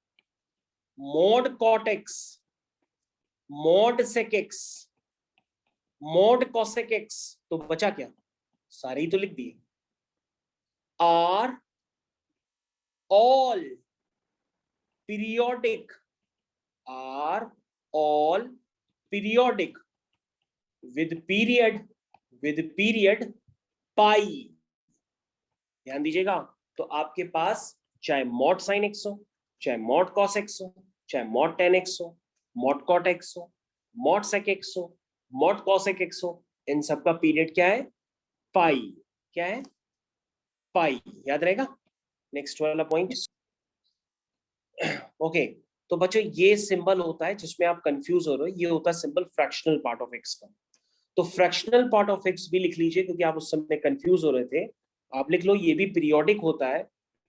mod cot x, mod sec x, mod cosec x. तो बचा क्या? सारे ही तो लिख दिए। are all periodic, are all periodic with period पाई। ध्यान दीजिएगा, तो आपके पास चाहे मॉड साइन एक्स हो, चाहे मॉड कॉस एक्स हो, चाहे मॉड टेन एक्स हो, मॉड कॉट एक्स हो, मॉड सेक एक्स हो, मॉड कॉसेक एक्स हो, इन सबका पीरियड क्या है? पाई। क्या है? पाई। याद रहेगा? नेक्स्ट वाला पॉइंट। ओके, तो बच्चों ये सिंबल होता है जिसमें आप कंफ्यूज हो रहे हो, ये होता है symbol fractional part of x का। तो फ्रैक्शनल पार्ट ऑफ एक्स भी लिख लीजिए, क्योंकि आप उस समय कंफ्यूज हो रहे थे। आप लिख लो ये भी पीरियोडिक होता है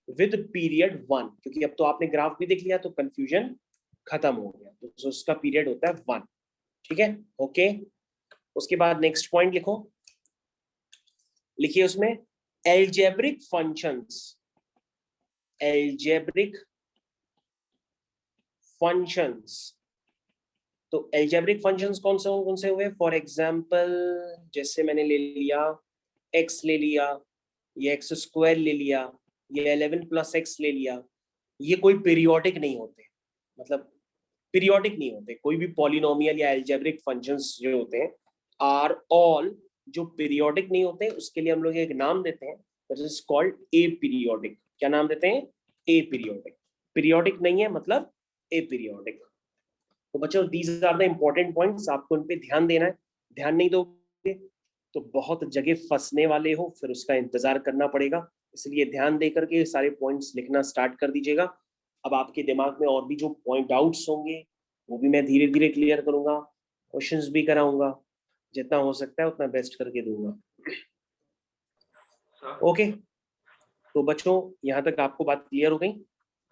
विद पीरियड 1, क्योंकि अब तो आपने ग्राफ भी देख लिया तो कंफ्यूजन खत्म हो गया। तो उसका पीरियड होता है 1। ठीक है, ओके। उसके बाद नेक्स्ट पॉइंट लिखो, लिखिए उसमें एल्जेब्रिक फंक्शंस, एल्जेब्रिक फंक्शंस। तो एल्जेब्रिक फंक्शंस कौन से हुए? फॉर एग्जांपल जैसे मैंने ले लिया x ले लिया, ये एक्स स्क्वायर ले लिया, ये 11 + x ले लिया, ये कोई पीरियोडिक नहीं होते, मतलब पीरियोडिक नहीं होते। कोई भी पॉलिनोमियल या एल्जेब्रिक फंक्शंस जो होते हैं आर ऑल, जो पीरियोडिक नहीं होते उसके लिए हम लोग एक नाम देते हैं, that is called a periodic. क्या नाम देते हैं? ए पीरियोडिक। पीरियोडिक नहीं है मतलब ए पीरियोडिक। तो बच्चों these are the important points, आपको उन पे ध्यान देना है। ध्यान नहीं दोगे तो बहुत जगह फंसने वाले हो, फिर उसका इंतजार करना पड़ेगा। इसलिए ध्यान दे करके सारे पॉइंट्स लिखना स्टार्ट कर दीजिएगा। अब आपके दिमाग में और भी जो पॉइंट आउट्स होंगे वो भी मैं धीरे धीरे क्लियर करूंगा, क्वेश्चंस भी कराऊंगा, जितना हो सकता है उतना बेस्ट करके दूंगा। ओके, तो बच्चों यहाँ तक आपको बात क्लियर हो गई।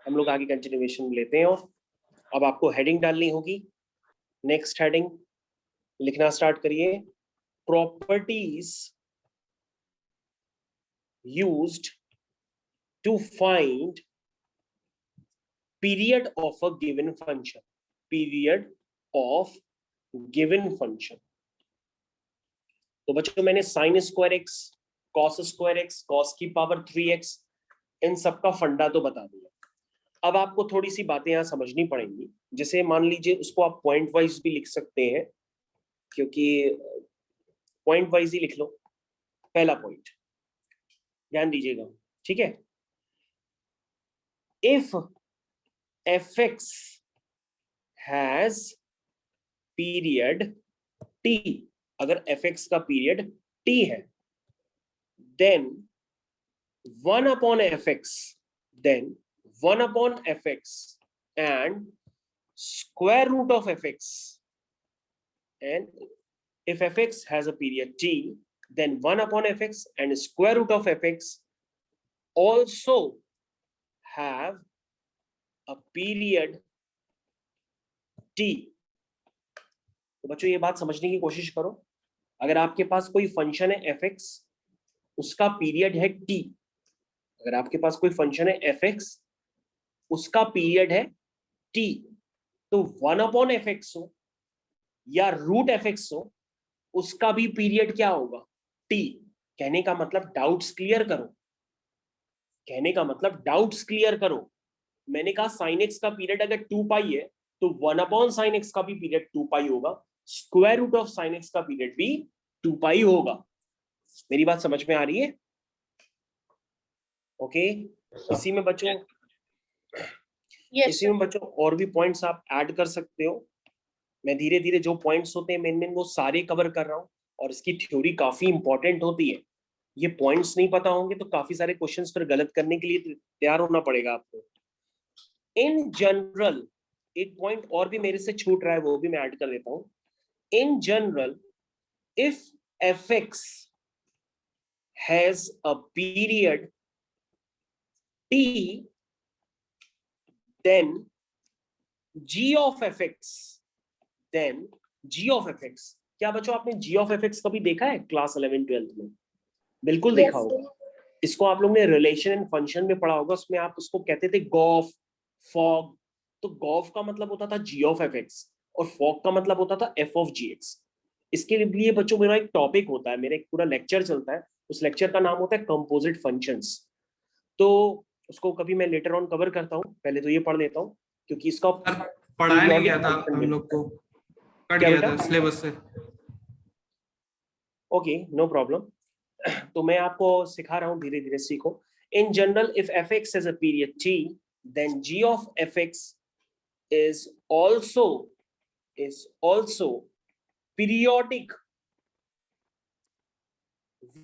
हम लोग आगे कंटिन्यूएशन लेते हैं, और अब आपको हेडिंग डालनी होगी। नेक्स्ट हेडिंग लिखना स्टार्ट करिए, properties used to find period of a given function, period of given function. तो बच्चों मैंने sine square x, cos square x, cos की पावर 3x, इन सब का फंडा तो बता दिया। अब आपको थोड़ी सी बातें यहाँ समझनी पड़ेंगी। जैसे मान लीजिए उसको आप पॉइंट वाइज भी लिख सकते हैं, क्योंकि पॉइंट वाइज ही लिख लो। पहला पॉइंट ध्यान दीजिएगा, ठीक है। If fx has period t, अगर fx का पीरियड t है, then 1/fx, then 1/fx and square root of fx, and if fx has a period t, then 1/fx and square root of fx also have a period t। तो बच्चों ये बात समझने की कोशिश करो, अगर आपके पास कोई फंक्शन है fx, उसका पीरियड है t, अगर आपके पास कोई फंक्शन है fx, उसका पीरियड है t, तो 1/fx हो या √fx हो, उसका भी पीरियड क्या होगा? t। कहने का मतलब डाउट्स क्लियर करो, कहने का मतलब डाउट्स क्लियर करो। मैंने कहा sin x का पीरियड अगर 2π है तो 1/sin x का भी पीरियड 2π होगा, square root of sin x का पीरियड भी 2π होगा। मेरी बात समझ में आ रही है? ओके, इसी में बच्चों इसी में बच्चों और भी पॉइंट्स आप ऐड कर सकते हो। मैं धीरे धीरे जो पॉइंट्स होते हैं मेन वो सारे कवर कर रहा हूँ, और इसकी थ्योरी काफी इंपॉर्टेंट होती है। ये पॉइंट्स नहीं पता होंगे तो काफी सारे क्वेश्चंस फिर गलत करने के लिए तैयार होना पड़ेगा आपको। इन जनरल, एक पॉइंट और भी मेरे से छूट रहा है, वो भी मैं ऐड कर देता हूं। इन general, if fx has a period t, then g of fx, then g of fx। क्या बच्चों आपने g of fx कभी देखा है क्लास 11-12 में? बिल्कुल देखा होगा। इसको आप लोग ने रिलेशन एंड फंक्शन में पढ़ा होगा, उसमें आप उसको कहते थे गॉफ, फॉग। तो गॉफ का मतलब होता था g of fx और फॉग का मतलब होता था f of gx। इसके लिए बच्चों मेरा एक टॉपिक होता है, मेरा एक पूरा लेक्चर चलता है, उस लेक्चर का नाम होता है कंपोजिट फंक्शंस। तो उसको कभी मैं लेटर ऑन कवर करता हूँ, पहले तो ये पढ़ लेता हूँ क्योंकि इसका पढ़ाया नहीं गया था हम लोग को, कट क्या गया बेटा? था सिलेबस से। Okay, no problem. तो मैं आपको सिखा रहा हूँ, धीरे धीरे सीखो। In general if fx is a period t, then g of fx is also periodic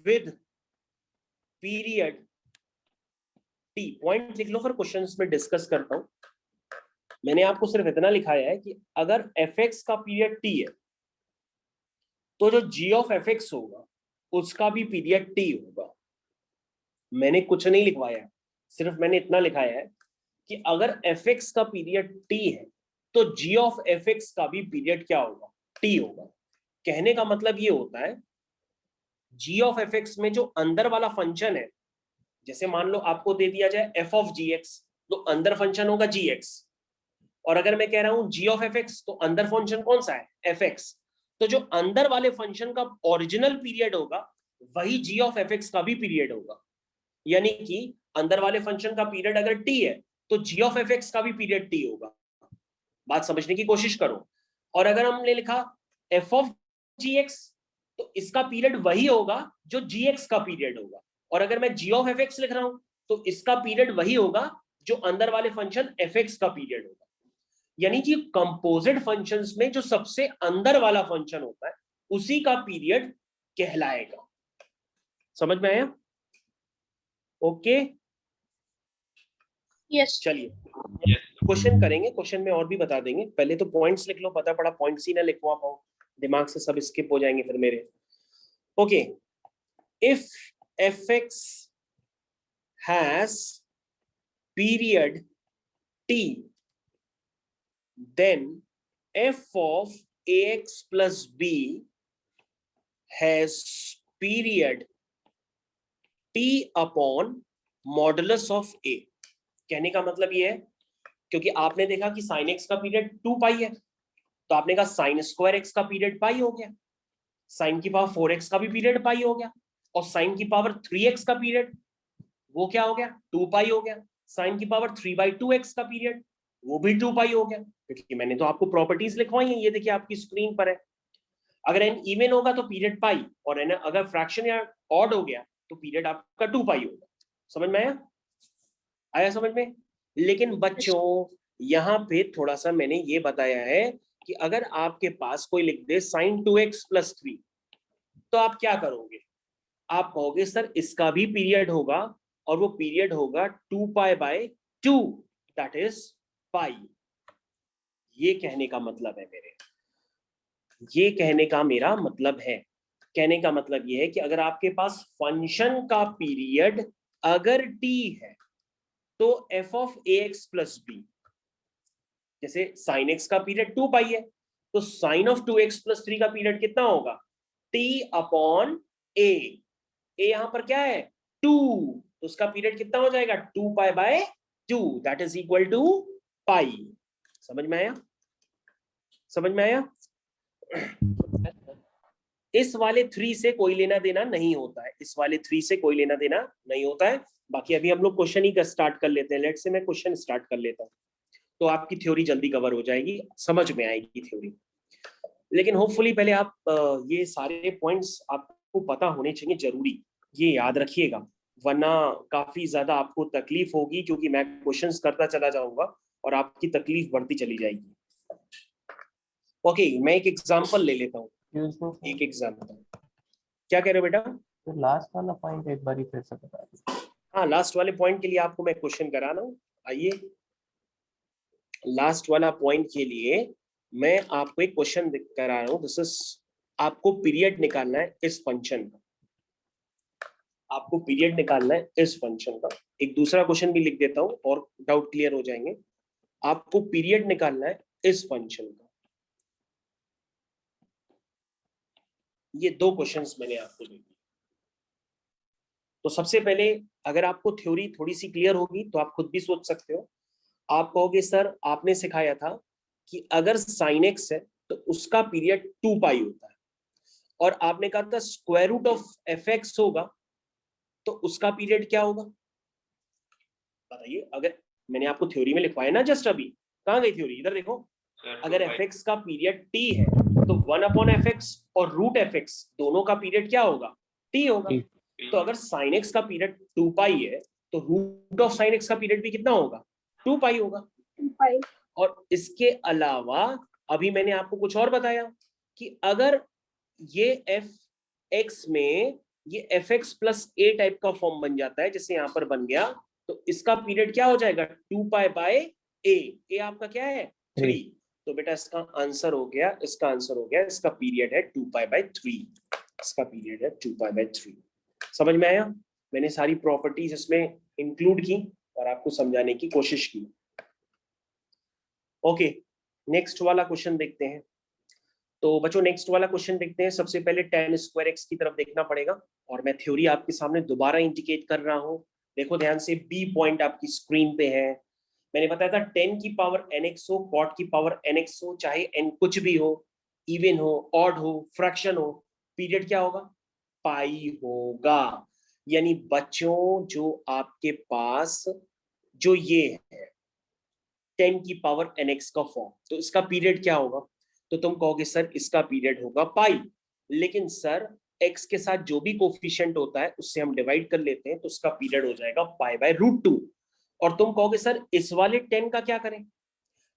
with period t। Point लिख लो, फिर क्वेश्चंस में डिस्कस करता हूं। मैंने आपको सिर्फ इतना लिखाया है कि अगर fx का पीरियड t है तो जो g of fx होगा उसका भी पीरियड t होगा। मैंने कुछ नहीं लिखवाया, सिर्फ मैंने इतना लिखाया है कि अगर fx का पीरियड t है तो g of fx का भी पीरियड क्या होगा? t होगा। कहने का मतलब ये होता है g of fx में जो अंदर वाला फंक्शन है, जैसे मान लो आपको दे दिया जाए f of gx, तो अंदर फंक्शन होगा gx। और अगर मैं कह रहा हूं g of fx, तो अंदर फंक्शन कौन सा है? fx। तो जो अंदर वाले फंक्शन का ओरिजिनल पीरियड होगा वही g of fx का भी पीरियड होगा। यानी कि अंदर वाले फंक्शन का पीरियड अगर t है तो g of fx का भी पीरियड t होगा। बात समझने की कोशिश करो। और अगर हमने लिखा f of gx, तो इसका पीरियड वही होगा जो gx का पीरियड होगा। और अगर मैं g of fx लिख रहा हूं तो इसका पीरियड वही होगा जो अंदर वाले फंक्शन fx का पीरियड होगा। यानी कि कंपोजिट फंक्शंस में जो सबसे अंदर वाला फंक्शन होता है उसी का पीरियड कहलाएगा। समझ में आया? Okay, yes. चलिए क्वेश्चन करेंगे, क्वेश्चन में और भी बता देंगे। पहले तो पॉइंट्स लिख लो, पता पड़ा पॉइंट्स ही ना लिखवा पाओ, दिमाग से सब स्किप हो जाएंगे फिर मेरे। Okay, if fx has period t, then f of ax plus b has period t upon modulus of a। कहने का मतलब ये है, क्योंकि आपने देखा कि साइन एक्स का पीरियड 2 पाई है, तो आपने कहा साइन स्क्वायर एक्स का पीरियड पाई हो गया, साइन की पावर 4x का भी पीरियड पाई हो गया, और साइन की पावर 3x का पीरियड वो क्या हो गया? 2 पाई हो गया। साइन की पावर 3/2x का पीरियड वो भी 2 पाई हो गया, क्योंकि मैंने तो आपको प्रॉपर्टीज लिखवाई हैं, ये देखिए आपकी स्क्रीन पर है। अगर n इवन होगा तो पीरियड पाई, और n अगर फ्रैक्शन या ऑड हो गया तो पीरियड आपका 2 पाई होगा। समझ में आया? आया समझ में? लेकिन बच्चों यहाँ पे थोड़ा सा मैंने ये बताया है कि अगर आपके पास कोई लिख दे sin 2x + 3, तो आप क्या करोगे? आप कहोगे सर इसका भी पीरियड होगा, और वो पीरियड होगा 2π/2, दैट इज पाई। ये कहने का मतलब है मेरे, ये कहने का मेरा मतलब है। कहने का मतलब ये है कि अगर आपके पास फंक्शन का पीरियड अगर t है तो f of ax plus b, जैसे sin x का पीरियड 2 पाई है तो sin of 2x plus 3 का पीरियड कितना होगा? t upon a। a यहां पर क्या है? 2, तो उसका पीरियड कितना हो जाएगा? 2π/2, दैट इज इक्वल टू पाई। समझ में आया? समझ में आया? इस वाले 3 से कोई लेना देना नहीं होता है, इस वाले 3 से कोई लेना देना नहीं होता है। बाकी अभी हम लोग क्वेश्चन ही स्टार्ट कर लेते हैं। लेट्स से मैं क्वेश्चन स्टार्ट कर लेता हूँ, तो आपकी थ्योरी जल्दी कवर हो जाएगी, समझ में आएगी थ्योरी। लेकिन होपफुली पहले आप ये सारे पॉइंट्स आपको पता होने चाहिए, जरूरी, ये याद रखिएगा, वरना काफी ज्यादा आपको तकलीफ होगी, क्योंकि मैं क्वेश्चंस करता चला जाऊंगा और आपकी तकलीफ बढ़ती चली जाएगी। ओके, मैं एक एग्जांपल ले लेता हूँ। एक एग्जांपल, क्या कह रहे हो बेटा? तो लास्ट वाला पॉइंट एक बार फिर से बता दो। हाँ, लास्ट वाले पॉइंट के लिए आपको मैं क्वेश्चन करा रहा हूँ। आइए, लास्ट वाला पॉइंट के लिए मैं आपको एक क्वेश्चन करा रहा हूँ। दिस इज, आपको पीरियड निकालना है इस फंक्शन का, आपको पीरियड निकालना है इस फंक्शन का। एक दूसरा क्वेश्चन भी लिख देता हूँ और डाउट क्लियर हो जाएंगे। आपको पीरियड निकालना है इस फंक्शन का। ये 2 क्वेश्चंस मैंने आपको दे दिए। तो सबसे पहले अगर आपको थ्योरी थोड़ी सी क्लियर होगी तो आप खुद भी सोच सकते हो। आप कहोगे सर आपने सिखाया था कि अगर sin x है तो उसका पीरियड 2 पाई होता है, और आपने कहा था स्क्वायर रूट ऑफ fx होगा तो उसका पीरियड क्या होगा? बताइए, अगर मैंने आपको थ्योरी में लिखवाया ना जस्ट अभी, कहाँ गई थ्योरी, इधर देखो। अगर fx का पीरियड t है तो 1/fx और रूट fx दोनों का पीरियड क्या होगा, t होगा। तो अगर sin x का पीरियड 2 पाई है तो रूट ऑफ sin x का पीरियड भी कितना होगा, 2 पाई होगा। 2 pi. और इसके अलावा अभी मैंने आपको कुछ और बताया कि अगर ये fx में ये fx प्लस a टाइप का फॉर्म बन जाता है, जैसे यहां पर बन गया, तो इसका पीरियड क्या हो जाएगा, 2 पाई बाय a आपका क्या है 3। तो बेटा इसका आंसर हो गया, इसका आंसर हो गया, इसका पीरियड है 2 पाई बाय 3, इसका पीरियड है 2 पाई बाय 3। समझ में आया? मैंने सारी प्रॉपर्टीज इसमें इंक्लूड की और आपको समझाने की कोशिश की। ओके, नेक्स्ट वाला क्वेश्चन देखते हैं। तो बच्चों नेक्स्ट वाला क्वेश्चन देखते हैं। सबसे पहले tan स्क्वायर x की तरफ देखना पड़ेगा और मैं थ्योरी आपके सामने दोबारा इंडिकेट कर रहा हूं। देखो ध्यान से, बी पॉइंट आपकी स्क्रीन पे है। मैंने बताया था 10 की पावर nx हो, cot की पावर nx हो, चाहे n कुछ भी हो, इवन हो, ऑड हो, फ्रैक्शन हो, पीरियड क्या होगा, पाई होगा। यानी बच्चों जो आपके पास जो ये है 10 की पावर nx का फॉर्म, तो इसका पीरियड क्या होगा, तो तुम कहोगे सर इसका पीरियड होगा पाई, लेकिन सर x के साथ जो भी कोफिशिएंट होता है उससे हम डिवाइड कर लेते हैं, तो उसका पीरियड हो जाएगा पाई बाय रूट 2। और तुम कहोगे सर इस वाले 10 का क्या करें,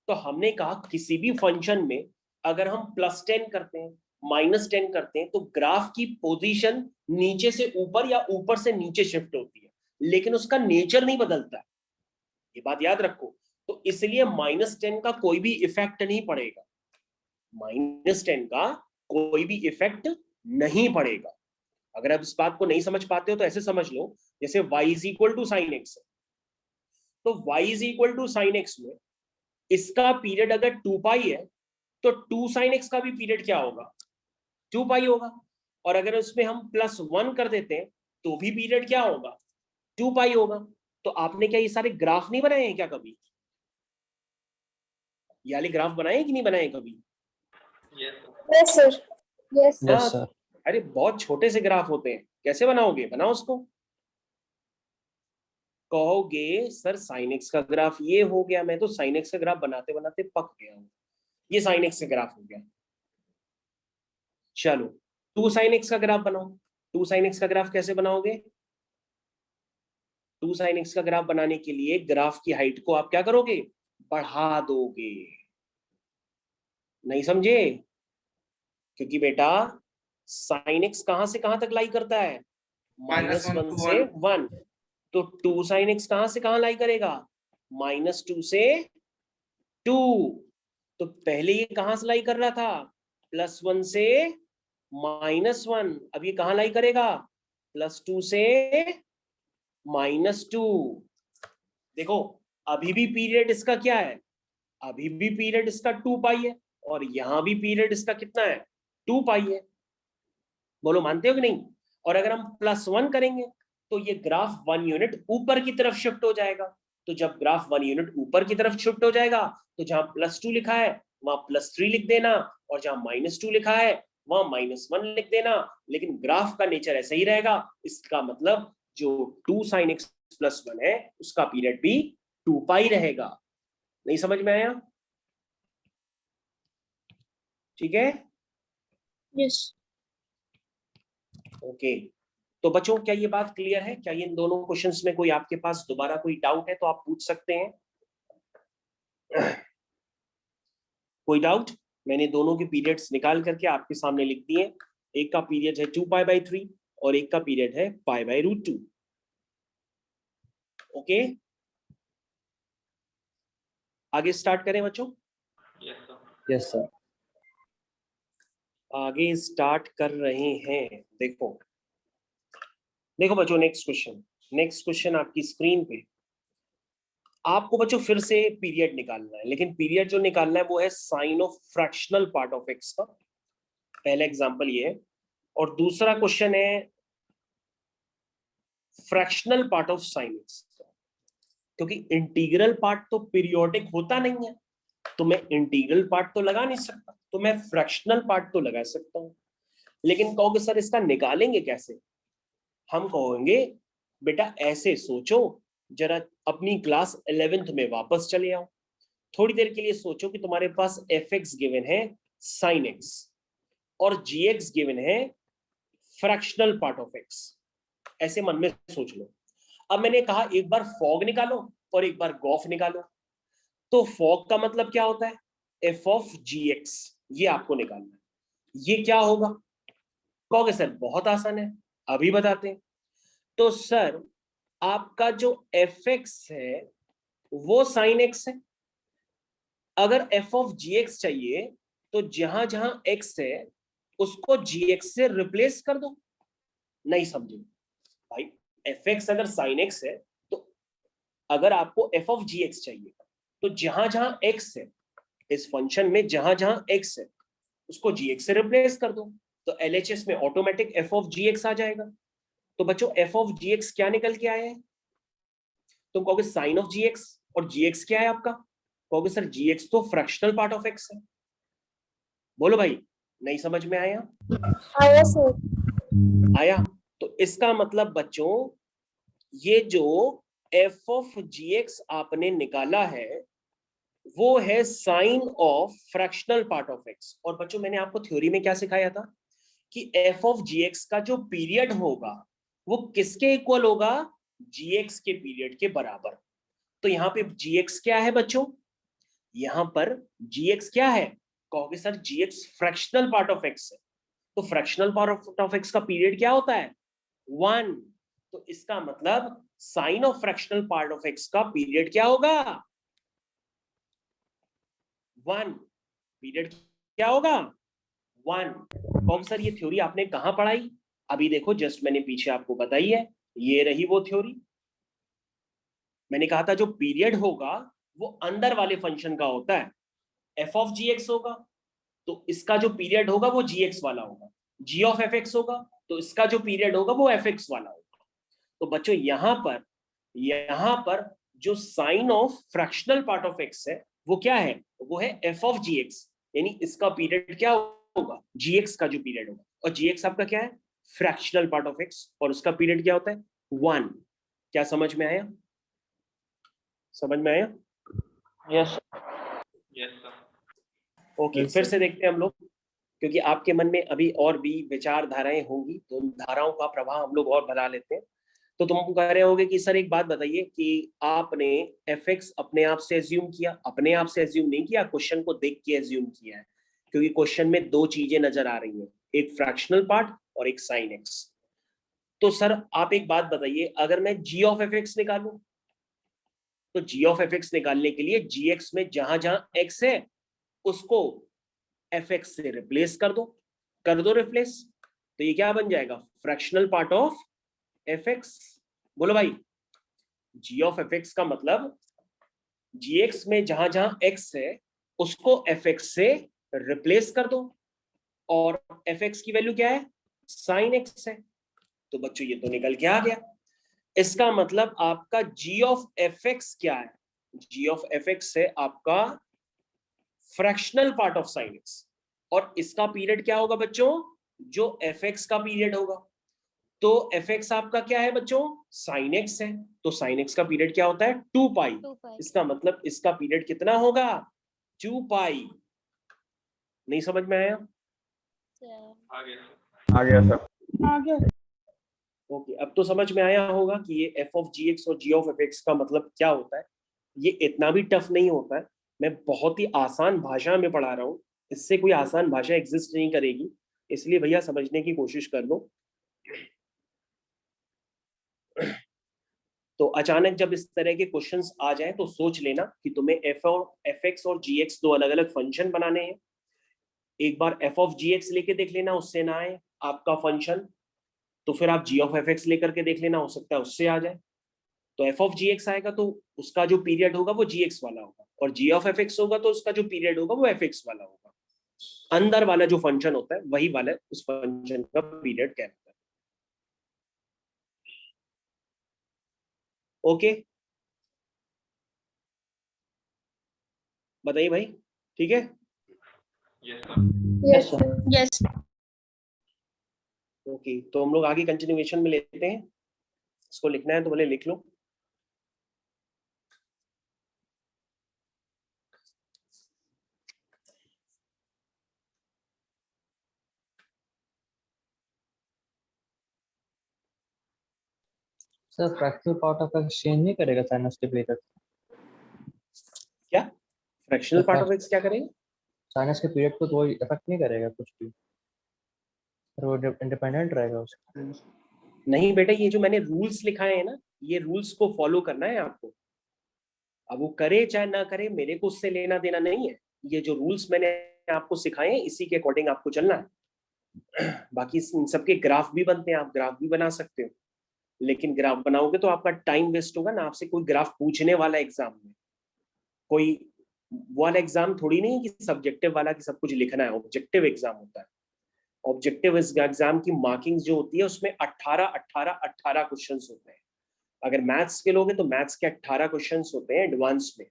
तो हमने कहा किसी भी फंक्शन में अगर हम +10 करते हैं, -10 करते हैं, तो ग्राफ की पोजीशन नीचे से ऊपर या ऊपर से नीचे शिफ्ट होती है, लेकिन उसका नेचर नहीं बदलता है, ये बात याद रखो। तो इसलिए -10 का कोई भी इफेक्ट नहीं पड़ेगा, -10 का कोई भी इफेक्ट नहीं पड़ेगा। अगर आप इस बात को नहीं समझ पाते हो तो ऐसे समझ लो, जैसे y is equal to sine x, तो y is equal to sine x में इसका पीरियड अगर 2 पाई है तो 2 साइन एक्स का भी पीरियड क्या होगा, 2 पाई होगा। और अगर उसमें हम +1 कर देते हैं तो भी पीरियड क्या होगा, 2 पाई होगा। तो आपने क्या ये सारे ग्राफ नहीं बनाए हैं क्या कभी, ये वाले ग्राफ बनाए हैं कि नहीं बनाए कभी? Yes, sir. Yes. Yes sir. अरे बहुत छोटे से ग्राफ होते हैं, कैसे बनाओगे, बनाओ उसको। कहोगे सर साइन एक्स का ग्राफ ये हो गया, मैं तो साइन एक्स का ग्राफ बनाते बनाते पक गया हूं, ये साइन एक्स का ग्राफ हो गया। चलो 2 साइन एक्स का ग्राफ बनाओ। 2 साइन एक्स का ग्राफ कैसे बनाओगे, 2 साइन एक्स का ग्राफ बनाने के लिए ग्राफ की हाइट को आप क्या करोगे, बढ़ा दोगे। नहीं समझे? क्योंकि बेटा साइन एक्स कहां से कहां तक लाई करता है, -1 से 1, तो 2 साइन एक्स कहां से कहां लाई करेगा, -2 से 2। तो पहले ये कहां से लाई कर रहा था, +1 से -1, अब ये कहां लाई करेगा, +2 से -2। देखो अभी भी पीरियड इसका क्या है, अभी भी पीरियड इसका 2 पाई है, और यहां भी पीरियड इसका कितना है, 2 पाई है। बोलो मानते हो कि नहीं? और अगर हम +1 करेंगे तो ये ग्राफ 1 यूनिट ऊपर की तरफ शिफ्ट हो जाएगा। तो जब ग्राफ 1 यूनिट ऊपर की तरफ शिफ्ट हो जाएगा तो जहां +2 लिखा है वहां +3 लिख देना, और जहां -2 लिखा है वहां -1 लिख देना। लेकिन ग्राफ का नेचर ऐसा ही रहेगा। इसका मतलब जो 2 sin x + 1 है उसका पीरियड भी 2 पाई रहेगा। नहीं समझ में आया? ठीक है, Yes. ओके। तो बच्चों क्या ये बात क्लियर है? क्या ये इन दोनों क्वेश्चंस में कोई आपके पास दोबारा कोई डाउट है तो आप पूछ सकते हैं। कोई डाउट? मैंने दोनों के पीरियड्स निकाल करके आपके सामने लिख दिए। एक का पीरियड है 2 पाई बाय 3 और एक का पीरियड है पाई बाय रूट 2। ओके, आगे स्टार्ट करें बच्चों? Yes sir. आगे स्टार्ट कर रहे हैं। देखो देखो बच्चों, नेक्स्ट क्वेश्चन आपकी स्क्रीन पे। आपको बच्चों फिर से पीरियड निकालना है, लेकिन पीरियड जो निकालना है वो है sine of fractional part of x का। पहला एग्जांपल ये है, और दूसरा क्वेश्चन है fractional part of sine x का। क्योंकि इंटीग्रल पार्ट तो पीरियोडिक होता नहीं है, तो मैं इंटीग्रल पार्ट तो लगा नहीं सकता, तो मैं फ्रैक्शनल पार्ट तो लगा सकता हूं। लेकिन कहोगे सर इसका निकालेंगे कैसे? हम कहेंगे बेटा ऐसे सोचो, जरा अपनी क्लास 11th में वापस चले आओ, थोड़ी देर के लिए सोचो कि तुम्हारे पास fx गिवन है sin x और gx गिवन है फ्रैक्शनल पार्ट ऑफ x, ऐसे मन में सोच लो। अब मैंने कहा एक बार फॉग निकालो और एक बार गॉफ निकालो। तो फॉग का मतलब क्या होता है, f ऑफ gx, ये आपको निकालना है। ये क्या होगा? कहोगे सर बहुत आसान है, अभी बताते हैं। तो सर आपका जो fx है वो sin x है। अगर f ऑफ gx चाहिए तो जहां जहां x है उसको gx से रिप्लेस कर दो। नहीं समझे भाई, fx अगर sin x है तो अगर आपको f ऑफ gx चाहिए तो जहां जहां x है इस फंक्शन में, जहां जहां x है उसको gx से रिप्लेस कर दो, तो LHS में ऑटोमेटिक f ऑफ gx आ जाएगा। तो बच्चों f ऑफ gx क्या निकल के आया है? तुम कहोगे साइन ऑफ gx, और gx क्या है आपका? कहोगे सर gx तो फ्रैक्शनल पार्ट ऑफ x है। बोलो भाई, नहीं समझ में आया? आया सर। आया। तो इसका मतलब बच्चों ये जो f ऑफ gx आपने निकाला है वो है sine of fractional part of x। और बच्चों मैंने आपको थ्योरी में क्या सिखाया था कि f ऑफ gx का जो पीरियड होगा वो किसके इक्वल होगा? gx के पीरियड के बराबर। तो यहाँ पे gx क्या है बच्चों? यहाँ पर gx क्या है? कहोगे sir gx fractional part of x है। तो फ्रैक्शनल पार्ट ऑफ x का पीरियड क्या होता है? 1। तो इसका मतलब sine of fractional part of x का पीरियड क्या होगा? 1। पीरियड क्या होगा? 1। कहोगे सर ये थ्योरी आपने कहां पढ़ाई? अभी देखो जस्ट मैंने पीछे आपको बताई है, ये रही वो थ्योरी। मैंने कहा था जो पीरियड होगा वो अंदर वाले फंक्शन का होता है, f ऑफ gx होगा तो इसका जो पीरियड होगा वो gx वाला होगा, g ऑफ fx होगा तो इसका जो पीरियड होगा वो fx वाला होगा। तो बच्चों यहां पर जो sine of fractional part of x है वो क्या है? वो है f ऑफ gx, यानी इसका पीरियड क्या होगा? gx का जो पीरियड होगा। और gx आपका क्या है? फ्रैक्शनल पार्ट ऑफ x, और उसका पीरियड क्या होता है? 1। क्या समझ में आया? समझ में आया? Yes Yes, sir. ओके, फिर से देखते हैं हम लोग, क्योंकि आपके मन में अभी और भी विचारधाराएं होंगी तो उन धाराओं का प्रभाव हम लोग और बढ़ा लेते हैं। तो तुम कह रहे होगे कि सर एक बात बताइए कि आपने fx अपने आप से एज्यूम किया? अपने आप से एज्यूम नहीं किया, क्वेश्चन को देख के एज्यूम किया है, क्योंकि क्वेश्चन में दो चीजें नजर आ रही हैं, एक फ्रैक्शनल पार्ट और एक साइन x। तो सर आप एक बात बताइए, अगर मैं g ऑफ fx निकालूं तो g ऑफ fx निकालने के लिए gx में जहां जहां x है उसको fx से रिप्लेस कर दो रिप्लेस। तो ये क्या बन जाएगा? Fractional part of fx। बोलो भाई, g ऑफ fx का मतलब gx में जहां जहां x है उसको fx से रिप्लेस कर दो, और fx की वैल्यू क्या है? sin x है। तो बच्चों ये तो निकल के आ गया। इसका मतलब आपका g ऑफ fx क्या है? g ऑफ fx है आपका fractional part of sin x, और इसका पीरियड क्या होगा बच्चों? जो fx का पीरियड होगा। तो fx आपका क्या है बच्चों? sin x है। तो sin x का पीरियड क्या होता है? 2 पाई। इसका मतलब इसका पीरियड कितना होगा? 2 पाई। नहीं समझ में आया? आ गया sir. आ गया सर। ओके, अब तो समझ में आया होगा कि ये f ऑफ gx और g ऑफ fx का मतलब क्या होता है। ये इतना भी टफ नहीं होता है, मैं बहुत ही आसान भाषा में पढ़ा रहा हूँ, इससे कोई आसान भाषा एग्जिस्ट नहीं करेगी, इसलिए भैया समझने की कोशिश कर लो। तो अचानक जब इस तरह के क्वेश्चंस आ जाए तो सोच लेना कि तुम्हें fx और gx दो अलग अलग फंक्शन बनाने हैं। एक बार f ऑफ gx लेके देख लेना, उससे ना आए आपका फंक्शन तो फिर आप g ऑफ fx लेकर के देख लेना, हो सकता है उससे आ जाए। तो f ऑफ gx आएगा तो उसका जो पीरियड होगा वो gx वाला होगा, और g ऑफ fx होगा तो उसका जो पीरियड होगा वो fx वाला होगा। अंदर वाला जो फंक्शन होता है वही वाला उस फंक्शन का पीरियड कहलाता है। ओके, बताइए भाई, ठीक है? Yes, sir. Yes, sir. Yes. Okay, तो हम लोग आगे कंटिन्यूएशन में लेते हैं। इसको लिखना है तो भले लिख लो। Sir fractional part of X change नहीं करेगा साइनस के पीरियड? क्या फ्रैक्शनल तो पार्ट ऑफ एक्स क्या करेंगे? साइनस के पीरियड को तो इफेक्ट नहीं करेगा कुछ भी, तो वो इंडिपेंडेंट रहेगा उसका। नहीं बेटा, ये जो मैंने रूल्स लिखाए हैं ना, ये रूल्स को फॉलो करना है आपको। अब वो करे चाहे ना करे, मेरे को उससे लेना देना नहीं है। ये जो रूल्स मैंने आपको सिखाए हैं, इसी के अकॉर्डिंग आपको चलना है। बाकी इन सबके ग्राफ भी बनते हैं, आप ग्राफ भी बना सकते हो, लेकिन ग्राफ बनाओगे तो आपका टाइम वेस्ट होगा ना। आपसे कोई ग्राफ पूछने वाला एग्जाम में, कोई वाला एग्जाम थोड़ी नहीं है कि सब्जेक्टिव वाला कि सब कुछ लिखना है। ऑब्जेक्टिव एग्जाम होता है। ऑब्जेक्टिव एग्जाम की मार्किंग जो होती है उसमें 18 क्वेश्चंस होते हैं। अगर मैथ्स के लोगे तो मैथ्स के 18 क्वेश्चंस होते हैं एडवांस में,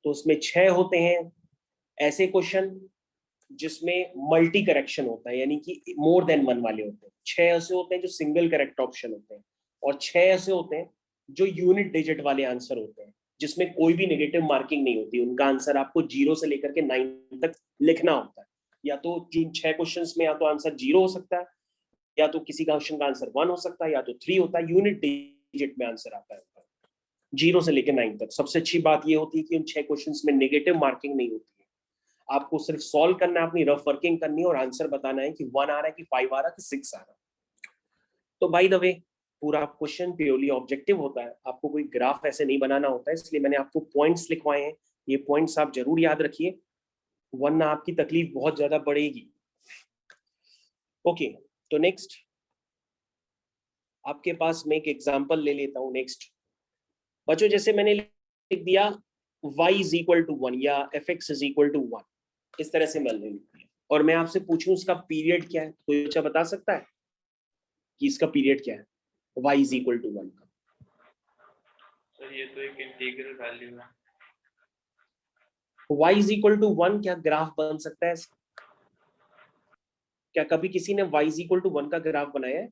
तो उसमें 6 होते हैं ऐसे क्वेश्चन जिसमें मल्टी करेक्शन होता है, यानी कि मोर देन वन वाले होते हैं। 6 ऐसे होते हैं जो सिंगल करेक्ट ऑप्शन होते हैं, और 6 ऐसे होते हैं जो यूनिट डिजिट वाले आंसर होते हैं, जिसमें कोई भी नेगेटिव मार्किंग नहीं होती। उनका आंसर आपको 0 से लेकर के 9 तक लिखना होता है। या तो जिन 6 क्वेश्चंस में या तो आंसर 0 हो सकता है, या तो किसी का क्वेश्चन का आंसर 1 हो सकता है, या तो 3 होता है। यूनिट डिजिट में आंसर आता है 0 से लेकर 9 तक। सबसे अच्छी बात ये होती है कि उन 6 क्वेश्चंस में नेगेटिव मार्किंग नहीं होती है। आपको सिर्फ सॉल्व करना है, अपनी रफ वर्किंग करनी है और आंसर बताना है कि 1 आ रहा है कि 5 आ रहा है कि 6 आ रहा है। तो बाय द वे, पूरा क्वेश्चन प्योरली ऑब्जेक्टिव होता है, आपको कोई ग्राफ ऐसे नहीं बनाना होता है। इसलिए मैंने आपको पॉइंट्स लिखवाए हैं, ये पॉइंट्स आप जरूर याद रखिए, वरना आपकी तकलीफ बहुत ज्यादा बढ़ेगी। ओके, तो नेक्स्ट आपके पास मैं एक एग्जांपल ले लेता हूं। नेक्स्ट बच्चों, जैसे मैंने लिख दिया y इज इक्वल टू 1 या fx इज इक्वल टू 1, इस तरह से मैंने लिख दिया, और मैं आपसे पूछूं इसका पीरियड क्या है, कोई बच्चा बता सकता है कि इसका पीरियड क्या है y इज इक्वल टू 1 का? सर ये तो एक इंटीग्रल वैल्यू है। y इज इक्वल टू 1 क्या ग्राफ बन सकता है? क्या कभी किसी ने y इज इक्वल टू 1 का ग्राफ बनाया है?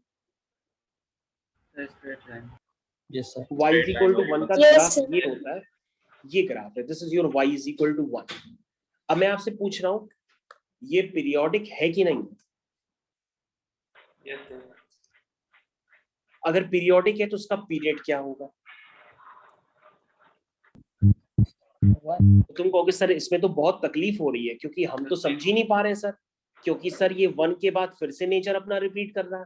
Yes sir. y is equal to 1 का Yes, ग्राफ sir. ये होता है, ये ग्राफ है, this is your y is equal to 1। अब मैं आपसे पूछ रहा हूं ये पीरियोडिक है कि नहीं? Yes sir. अगर पीरियोडिक है तो उसका पीरियड क्या होगा? तुम कहोगे सर इसमें तो बहुत तकलीफ हो रही है, क्योंकि हम तो समझ ही नहीं पा रहे सर, क्योंकि सर ये 1 के बाद फिर से नेचर अपना रिपीट कर रहा है,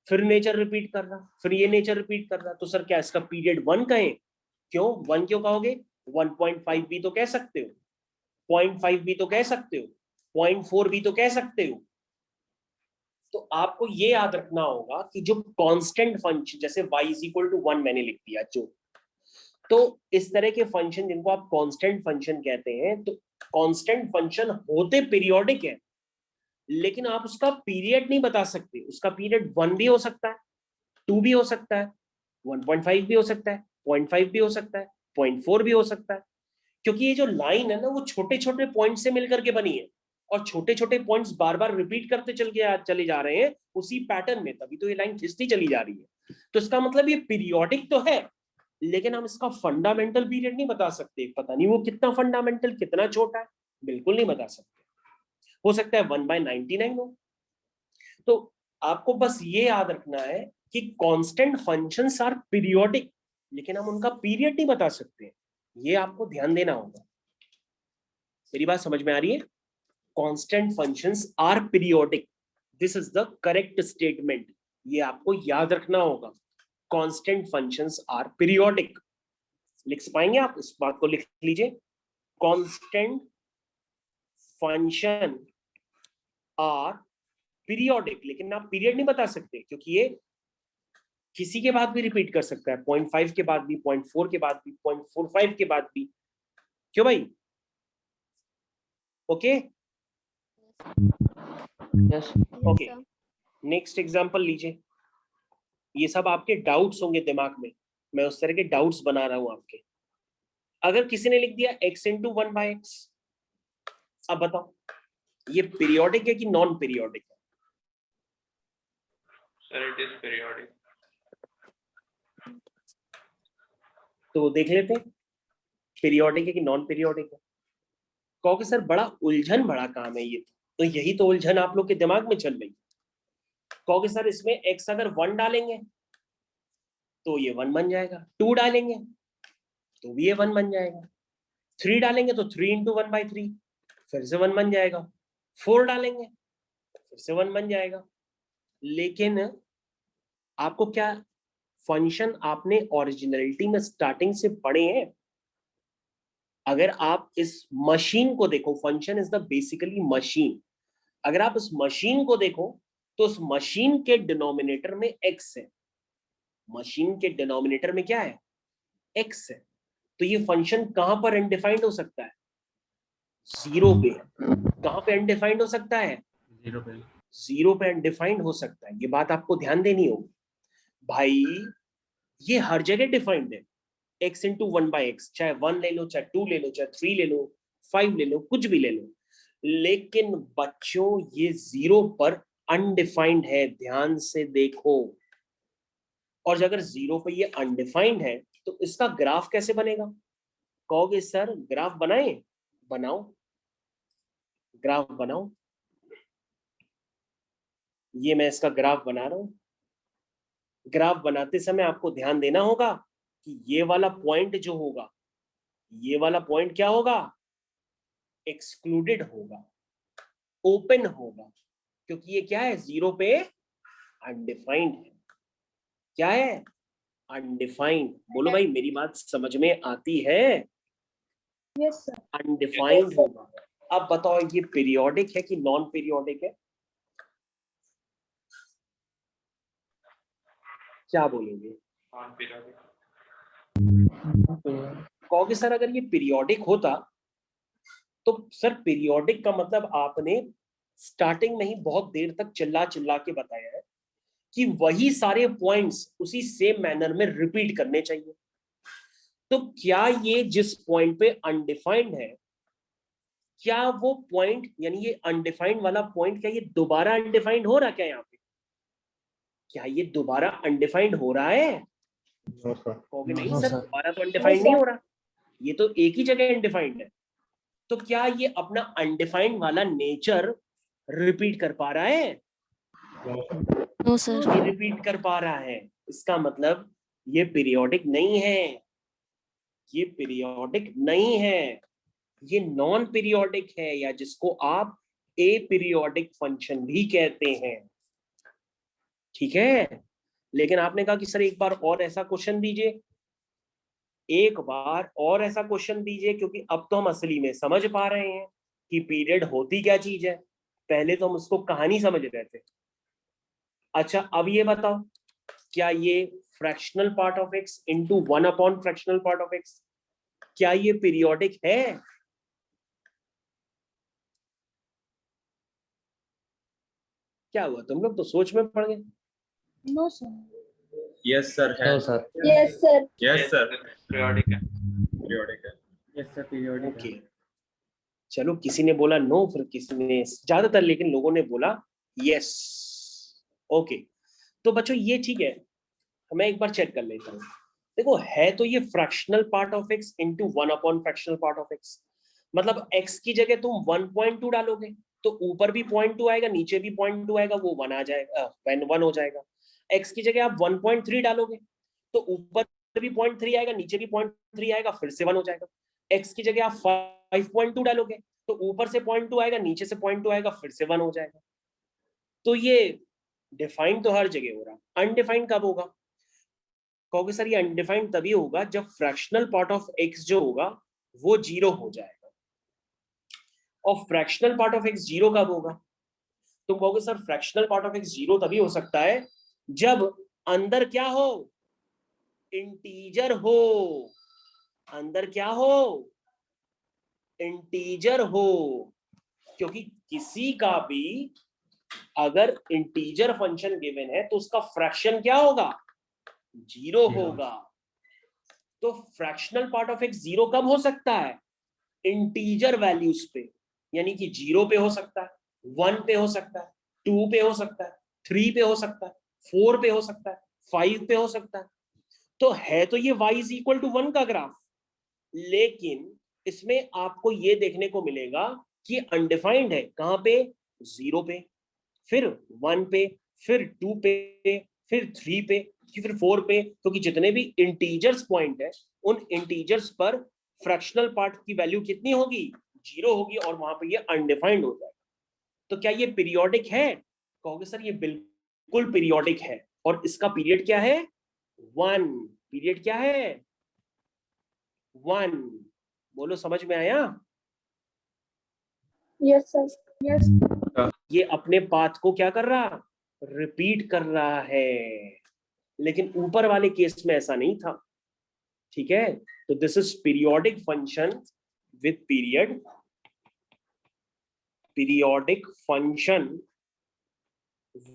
फिर नेचर रिपीट कर रहा, फिर ये नेचर रिपीट कर रहा। तो सर क्या इसका पीरियड 1 कहें? क्यों 1 क्यों कहोगे? 1.5 भी तो कह सकते हो, 0.5 भी तो कह सकते हो, 0.4 भी तो कह सकते हो। तो आपको ये याद रखना होगा कि जो कांस्टेंट फंक्शन, जैसे y इज इक्वल टू 1 मैंने लिख दिया जो, तो इस तरह के फंक्शन जिनको आप कांस्टेंट फंक्शन कहते हैं, तो कांस्टेंट फंक्शन होते पीरियोडिक है, लेकिन आप उसका पीरियड नहीं बता सकते। उसका पीरियड 1 भी हो सकता है, 2 भी हो सकता है, 1.5 भी हो सकता है, 0.5 भी हो सकता है, 0.4 भी हो सकता है, क्योंकि ये जो लाइन है ना वो छोटे छोटे पॉइंट से मिलकर के बनी है, और छोटे छोटे पॉइंट्स बार बार रिपीट करते चले जा रहे हैं उसी पैटर्न में, तभी तो ये लाइन खिंचती चली जा रही है। तो इसका मतलब ये पीरियोडिक तो है, लेकिन हम इसका फंडामेंटल पीरियड नहीं बता सकते। पता नहीं वो कितना फंडामेंटल, कितना छोटा है, बिल्कुल नहीं बता सकते। हो सकता है 1/99 हो। तो आपको बस ये याद रखना है कि कांस्टेंट फंक्शंस आर पीरियोडिक, लेकिन हम उनका पीरियड नहीं बता सकते। ये आपको ध्यान देना होगा। मेरी बात समझ में आ रही है? Constant functions are periodic, this is the correct statement, ये आपको याद रखना होगा। Constant functions are periodic. लिख पाएंगे आप? इस बात को लिख लीजिए, कांस्टेंट फंक्शन आर पीरियोडिक, लेकिन आप पीरियड नहीं बता सकते, क्योंकि ये किसी के बाद भी रिपीट कर सकता है, 0.5 के बाद भी, 0.4 के बाद भी, 0.45 के बाद भी। क्यों भाई? Okay yes okay, next example लीजिए। ये सब आपके डाउट्स होंगे दिमाग में, मैं उस तरह के डाउट्स बना रहा हूं आपके। अगर किसी ने लिख दिया x इंटू 1/x, अब बताओ ये पीरियोडिक है कि नॉन पीरियोडिक है? Sir it is periodic. तो देख लेते हैं पीरियोडिक है कि नॉन पीरियोडिक है। कहोगे सर बड़ा उलझन भरा काम है ये, तो यही तो उलझन आप लोग के दिमाग में चल रही है। कहोगे सर इसमें x अगर 1 डालेंगे तो ये 1 बन जाएगा। 2 डालेंगे तो भी ये 1 बन जाएगा। 3 डालेंगे तो 3 इंटू 1/3 फिर से 1 बन जाएगा। 4 डालेंगे फिर से 1 बन जाएगा। लेकिन आपको क्या फंक्शन आपने ओरिजिनलिटी में स्टार्टिंग से पढ़े हैं? अगर आप इस मशीन को देखो, function is the basically machine. अगर आप इस मशीन को देखो तो उस मशीन के डिनोमिनेटर में x है। मशीन के डिनोमिनेटर में क्या है? x है। तो ये फंक्शन कहां पर अनडिफाइंड हो सकता है? 0 पे। कहां पे अनडिफाइंड हो सकता है? 0 पे। 0 पे अनडिफाइंड हो सकता है। ये बात आपको ध्यान देनी होगी भाई। ये हर जगह डिफाइंड है, x इंटू 1/x। चाहे 1 ले लो, चाहे 2 ले लो, चाहे 3 ले लो, 5 ले लो, कुछ भी ले लो। लेकिन बच्चों ये 0 पर अनडिफाइंड है, ध्यान से देखो। और अगर 0 पे ये अनडिफाइंड है तो इसका ग्राफ कैसे बनेगा? कहोगे सर ग्राफ बनाए? बनाओ, ग्राफ बनाओ। ये मैं इसका ग्राफ बना रहा हूं। ग्राफ बनाते समय आपको ध्यान देना होगा कि ये वाला पॉइंट जो होगा, ये वाला पॉइंट क्या होगा? एक्सक्लूडेड होगा, ओपन होगा, क्योंकि ये क्या है? 0 पे अनडिफाइंड है। क्या है? अनडिफाइंड। बोलो भाई मेरी बात समझ में आती है? Yes sir. अनडिफाइंड होगा। अब बताओ ये पीरियोडिक है कि नॉन पीरियोडिक है? क्या बोलेंगे? Non periodic. कहोगे सर अगर ये पीरियोडिक होता तो सर पीरियोडिक का मतलब आपने स्टार्टिंग में ही बहुत देर तक चिल्ला चिल्ला के बताया है कि वही सारे पॉइंट्स उसी सेम मैनर में रिपीट करने चाहिए। तो क्या ये जिस पॉइंट पे अनडिफाइंड है, क्या वो पॉइंट यानी ये अनडिफाइंड वाला पॉइंट क्या ये दोबारा अनडिफाइंड हो रहा? क्या यहाँ पे क्या ये दोबारा अनडिफाइंड हो रहा है? कहोगे नहीं No, सर sir. दोबारा तो अनडिफाइंड नहीं हो रहा, ये तो एक ही जगह अनडिफाइंड है। तो क्या ये अपना अनडिफाइंड वाला नेचर रिपीट कर पा रहा है? No sir. ये रिपीट कर पा रहा है, इसका मतलब ये पीरियोडिक नहीं है। ये पीरियोडिक नहीं है, ये नॉन पीरियोडिक है, या जिसको आप ए पीरियोडिक फंक्शन भी कहते हैं। ठीक है। लेकिन आपने कहा कि सर एक बार और ऐसा क्वेश्चन दीजिए, एक बार और ऐसा क्वेश्चन दीजिए, क्योंकि अब तो हम असली में समझ पा रहे हैं कि पीरियड होती क्या चीज है। पहले तो हम उसको कहानी समझ रहे थे। अच्छा अब ये बताओ, क्या ये fractional part of x into 1 upon fractional part of x, क्या ये पीरियोडिक है? क्या हुआ, तुम लोग तो सोच में पड़ गए। No sir. यस सर है। No, sir. Yes sir. Yes sir periodic है। पीरियोडिक है। Yes, sir. Periodic. ओके चलो, किसी ने बोला नो, फिर किसी ने, ज्यादातर लेकिन लोगों ने बोला यस। ओके तो बच्चों ये ठीक है, मैं एक बार चेक कर लेता हूँ। देखो है तो ये fractional part of x into 1 upon fractional part of x, मतलब x की जगह तुम 1.2 डालोगे तो ऊपर भी 0.2 आएगा, नीचे भी 0.2 आएगा, वो 1 आ जाएगा, 1 हो जाएगा। x की जगह आप 1.3 डालोगे तो ऊपर भी 0.3 आएगा, नीचे भी 0.3 आएगा, फिर से 1 हो जाएगा। x की जगह आप 5.2 डालोगे तो ऊपर से 0.2 आएगा, नीचे से 0.2 आएगा, फिर से 1 हो जाएगा। तो ये डिफाइंड तो हर जगह हो रहा, अनडिफाइंड कब होगा? कहोगे सर ये अनडिफाइंड तभी होगा जब फ्रैक्शनल पार्ट ऑफ x जो होगा वो 0 हो जाएगा। और फ्रैक्शनल पार्ट ऑफ x 0 कब होगा? तुम कहोगे sir fractional part of x 0 तभी हो सकता है जब अंदर क्या हो? इंटीजर हो। अंदर क्या हो? इंटीजर हो। क्योंकि किसी का भी अगर इंटीजर फंक्शन गिवन है तो उसका फ्रैक्शन क्या होगा? 0 होगा। तो फ्रैक्शनल पार्ट ऑफ x 0 कब हो सकता है? इंटीजर वैल्यूज पे, यानी कि 0 पे हो सकता है, 1 पे हो सकता है, 2 पे हो सकता है, 3 पे हो सकता है, 4 पे हो सकता है, 5 पे हो सकता है। तो है तो ये y इज इक्वल टू 1 का ग्राफ, लेकिन इसमें आपको ये देखने को मिलेगा कि अनडिफाइंड है। कहां पे? 0 पे, फिर 1 पे, फिर 2 पे, फिर 3 पे, कि फिर 4 पे, क्योंकि जितने भी इंटीजर्स पॉइंट है उन इंटीजर्स पर फ्रैक्शनल पार्ट की वैल्यू कितनी होगी, 0 होगी, और वहां पे ये अनडिफाइंड हो जाएगा। तो क्या ये पीरियोडिक है? कहोगे सर ये बिल्कुल पीरियोडिक है, और इसका पीरियड क्या है, 1। पीरियड क्या है, 1। बोलो समझ में आया? Yes, sir. Yes. ये अपने पाथ को क्या कर रहा, रिपीट कर रहा है, लेकिन ऊपर वाले केस में ऐसा नहीं था। ठीक है, तो this is periodic function with period, periodic function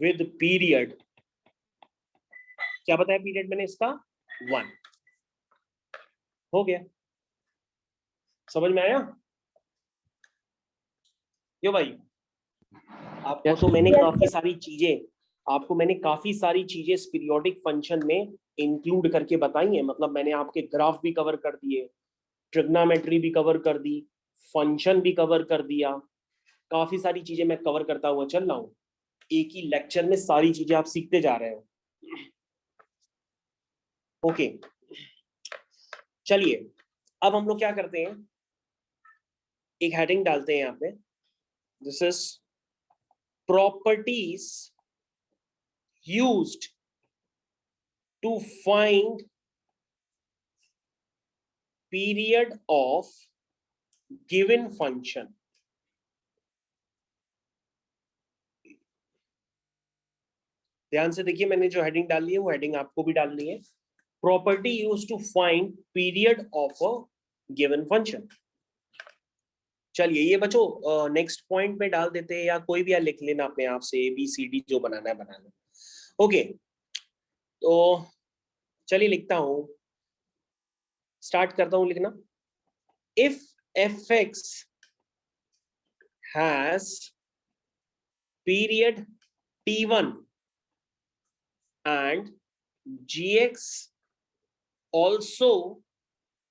with period. क्या बताया पीरियड मैंने इसका, 1। हो गया, समझ में आया? क्यों भाई, आपको तो मैंने काफी सारी चीजें, आपको मैंने काफी सारी चीजें इस पीरियोडिक फंक्शन में इंक्लूड करके बताई है। मतलब मैंने आपके ग्राफ भी कवर कर दिए, ट्रिग्नोमेट्री भी कवर कर दी, फंक्शन भी कवर कर दिया, काफी सारी चीजें मैं कवर करता हुआ चल रहा हूं। एक ही लेक्चर में सारी चीजें आप सीखते जा रहे हो। ओके, चलिए अब हम लोग क्या करते हैं, एक हेडिंग डालते हैं यहाँ पे, this is properties used to find period of given function। ध्यान से देखिए, मैंने जो हेडिंग डाली है वो हेडिंग आपको भी डालनी है, property used to find period of a given function. चलिए ये बच्चों नेक्स्ट पॉइंट में डाल देते हैं, या कोई भी लिख लेना अपने आप से, ABCD जो बनाना है बना लो। ओके, तो चलिए लिखता हूं, स्टार्ट करता हूं लिखना। If fx has period t1 and gx also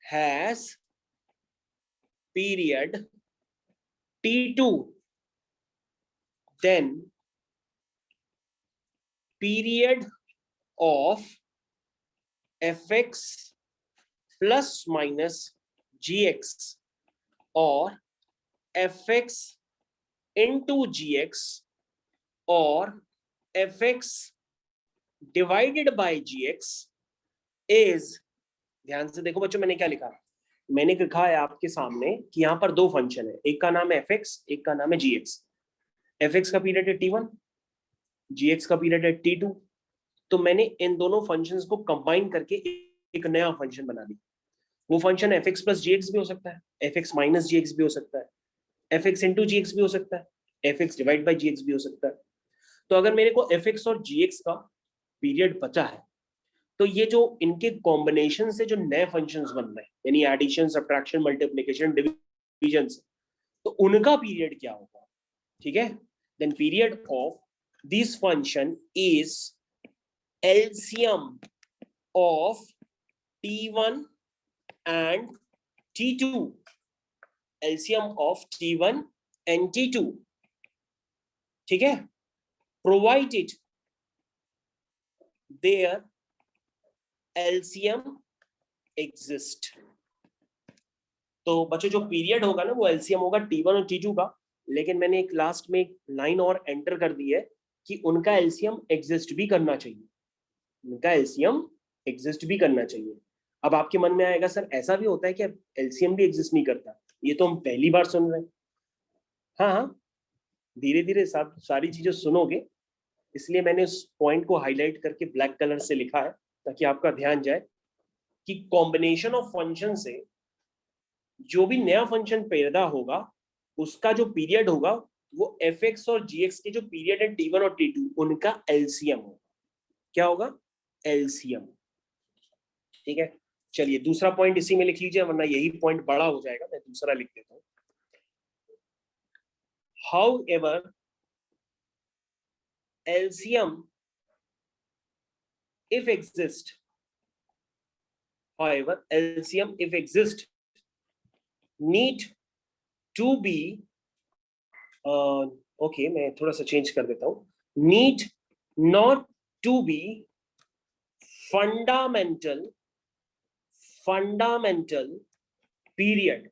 has period t2, then period of fx plus minus gx or fx into gx or fx divided by gx is, ध्यान से देखो बच्चों मैंने क्या लिखा, मैंने लिखा है आपके सामने कि यहाँ पर दो फंक्शन है, एक का नाम है fx, एक का नाम है gx। fx का पीरियड है t1, gx का पीरियड है t2। तो मैंने इन दोनों फंक्शंस को कंबाइन करके एक नया फंक्शन बना दिया। वो फंक्शन fx प्लस gx भी हो सकता है, fx माइनस gx भी हो सकता है, fx इंटू gx भी हो सकता है, fx डिवाइड बाई gx भी हो सकता है। तो अगर मेरे को fx और gx का पीरियड पता है, तो ये जो इनके कॉम्बिनेशन से जो नए फंक्शंस बन रहे हैं, यानी एडिशन, सब्ट्रैक्शन, मल्टीप्लिकेशन, डिवीजन, तो उनका पीरियड क्या होगा। ठीक है, then period of this function is LCM of t1 and t2, LCM of t1 and t2। ठीक है, provided their LCM exist। तो बच्चों जो पीरियड होगा ना वो LCM होगा t1 और t2 का, लेकिन मैंने एक लास्ट में एक लाइन और एंटर कर दी है कि उनका LCM एग्जिस्ट भी करना चाहिए, उनका LCM एग्जिस्ट भी करना चाहिए। अब आपके मन में आएगा सर ऐसा भी होता है कि LCM भी एग्जिस्ट नहीं करता, ये तो हम पहली बार सुन रहे हैं। हाँ हाँ, धीरे धीरे सारी चीजें सुनोगे, इसलिए मैंने उस पॉइंट को हाईलाइट करके ब्लैक कलर से लिखा है ताकि आपका ध्यान जाए कि कॉम्बिनेशन ऑफ फंक्शन से जो भी नया फंक्शन पैदा होगा उसका जो पीरियड होगा वो fx और gx के जो पीरियड है t1 और t2 उनका LCM होगा। क्या होगा, LCM। ठीक है, चलिए दूसरा पॉइंट इसी में लिख लीजिए, वरना यही पॉइंट बड़ा हो जाएगा, मैं दूसरा लिख देता हूं। However, LCM if exist, however LCM if exist need to be okay, मैं थोड़ा सा चेंज कर देता हूं, need not to be fundamental period,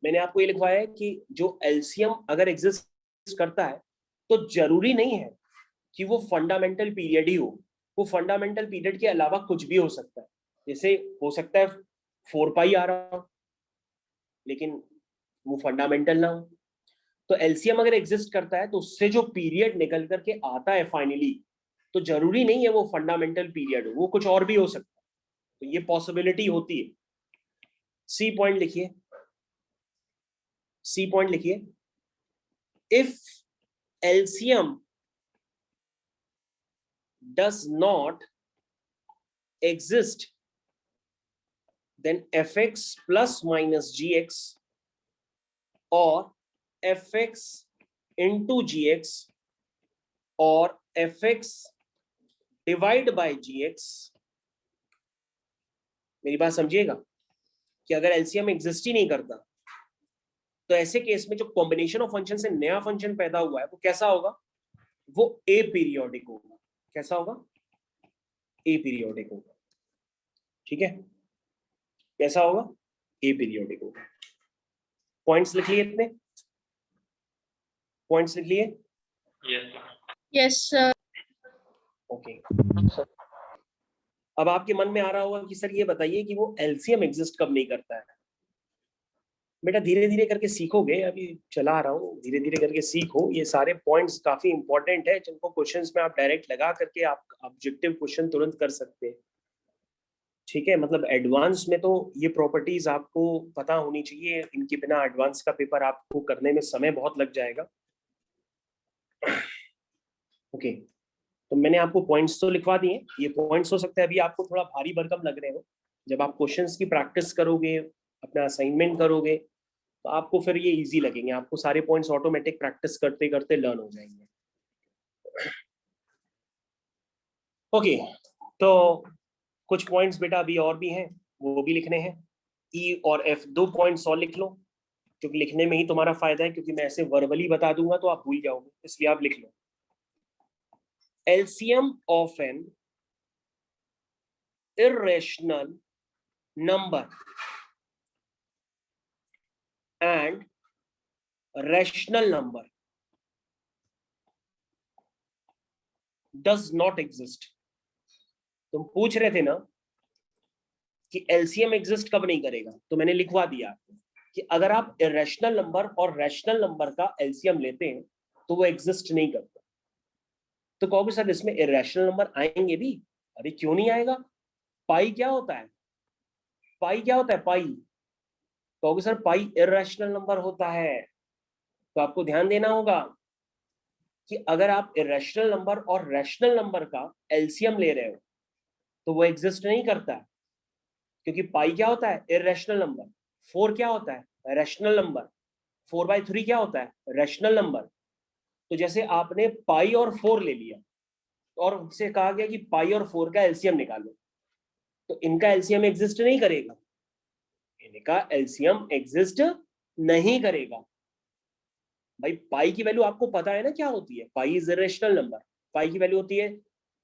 मैंने आपको ये लिखवाया है कि जो एलसीएम अगर एग्जिस्ट करता है तो जरूरी नहीं है कि वो फंडामेंटल पीरियड ही हो, वो फंडामेंटल पीरियड के अलावा कुछ भी हो सकता है। जैसे हो सकता है 4 पाई आ रहा हो लेकिन वो फंडामेंटल ना हो। तो एलसीएम अगर एग्जिस्ट करता है तो उससे जो पीरियड निकल करके आता है फाइनली, तो जरूरी नहीं है वो फंडामेंटल पीरियड हो, वो कुछ और भी हो सकता है। तो ये पॉसिबिलिटी होती है। सी पॉइंट लिखिए, सी पॉइंट लिखिए, if LCM does not exist, then fx plus minus gx or fx into gx or fx divide by gx, मेरी बात समझिएगा कि अगर एलसीएम एग्जिस्ट ही नहीं करता तो ऐसे केस में जो कॉम्बिनेशन ऑफ फंक्शन से नया फंक्शन पैदा हुआ है वो कैसा होगा, वो ए पीरियोडिक होगा। कैसा होगा, ए पीरियोडिक होगा। ठीक है, कैसा होगा, ए पीरियोडिक होगा। पॉइंट्स लिख लिए, इतने पॉइंट्स लिख लिए? Yes, sir. ओके। अब आपके मन में आ रहा होगा कि सर ये बताइए कि वो एलसीएम एग्जिस्ट कब नहीं करता है। बेटा धीरे धीरे करके सीखोगे, अभी चला रहा हूँ, धीरे धीरे करके सीखो। ये सारे पॉइंट्स काफी इंपॉर्टेंट है जिनको क्वेश्चंस में आप डायरेक्ट लगा करके आप ऑब्जेक्टिव क्वेश्चन तुरंत कर सकते हैं। ठीक है, मतलब एडवांस में तो ये प्रॉपर्टीज आपको पता होनी चाहिए, इनके बिना एडवांस का पेपर आपको करने में समय बहुत लग जाएगा। ओके, तो मैंने आपको पॉइंट्स तो लिखवा दिए। ये पॉइंट्स हो सकता है अभी आपको थोड़ा भारी भरकम लग रहे हो, जब आप क्वेश्चंस की प्रैक्टिस करोगे, अपना असाइनमेंट करोगे, तो आपको फिर ये इजी लगेंगे, आपको सारे पॉइंट्स ऑटोमेटिक प्रैक्टिस करते करते लर्न हो जाएंगे। ओके, तो कुछ पॉइंट्स बेटा अभी और भी हैं, वो भी लिखने हैं। ई और एफ 2 पॉइंट्स और लिख लो, क्योंकि लिखने में ही तुम्हारा फायदा है, क्योंकि मैं ऐसे वर्बली बता दूंगा तो आप भूल जाओगे, इसलिए आप लिख लो। LCM of an irrational number and rational number does not exist। तुम पूछ रहे थे ना कि एलसीएम एग्जिस्ट कब नहीं करेगा, तो मैंने लिखवा दिया आपको कि अगर आप इरेशनल नंबर और रैशनल नंबर का एलसीएम लेते हैं तो वो एग्जिस्ट नहीं करता। तो कहोगे सर इसमें इरेशनल नंबर आएंगे भी? अरे क्यों नहीं आएगा। पाई क्या होता है, पाई क्या होता है, पाई। कहोगे सर पाई इरेशनल नंबर होता है, तो आपको ध्यान देना होगा कि अगर आप इरेशनल नंबर और रैशनल नंबर का एलसीएम ले रहे हो तो वो एग्जिस्ट नहीं करता है, क्योंकि पाई क्या होता है, इरेशनल नंबर। 4 क्या होता है, रैशनल नंबर। 4/3 क्या होता है, रैशनल नंबर। तो जैसे आपने पाई और 4 ले लिया और उससे कहा गया कि पाई और 4 का एलसीएम निकालो, तो इनका एलसीएम एग्जिस्ट नहीं करेगा, इनका एलसीएम एग्जिस्ट नहीं करेगा। भाई पाई की वैल्यू आपको पता है ना क्या होती है, पाई इज इरेशनल नंबर। पाई की वैल्यू होती है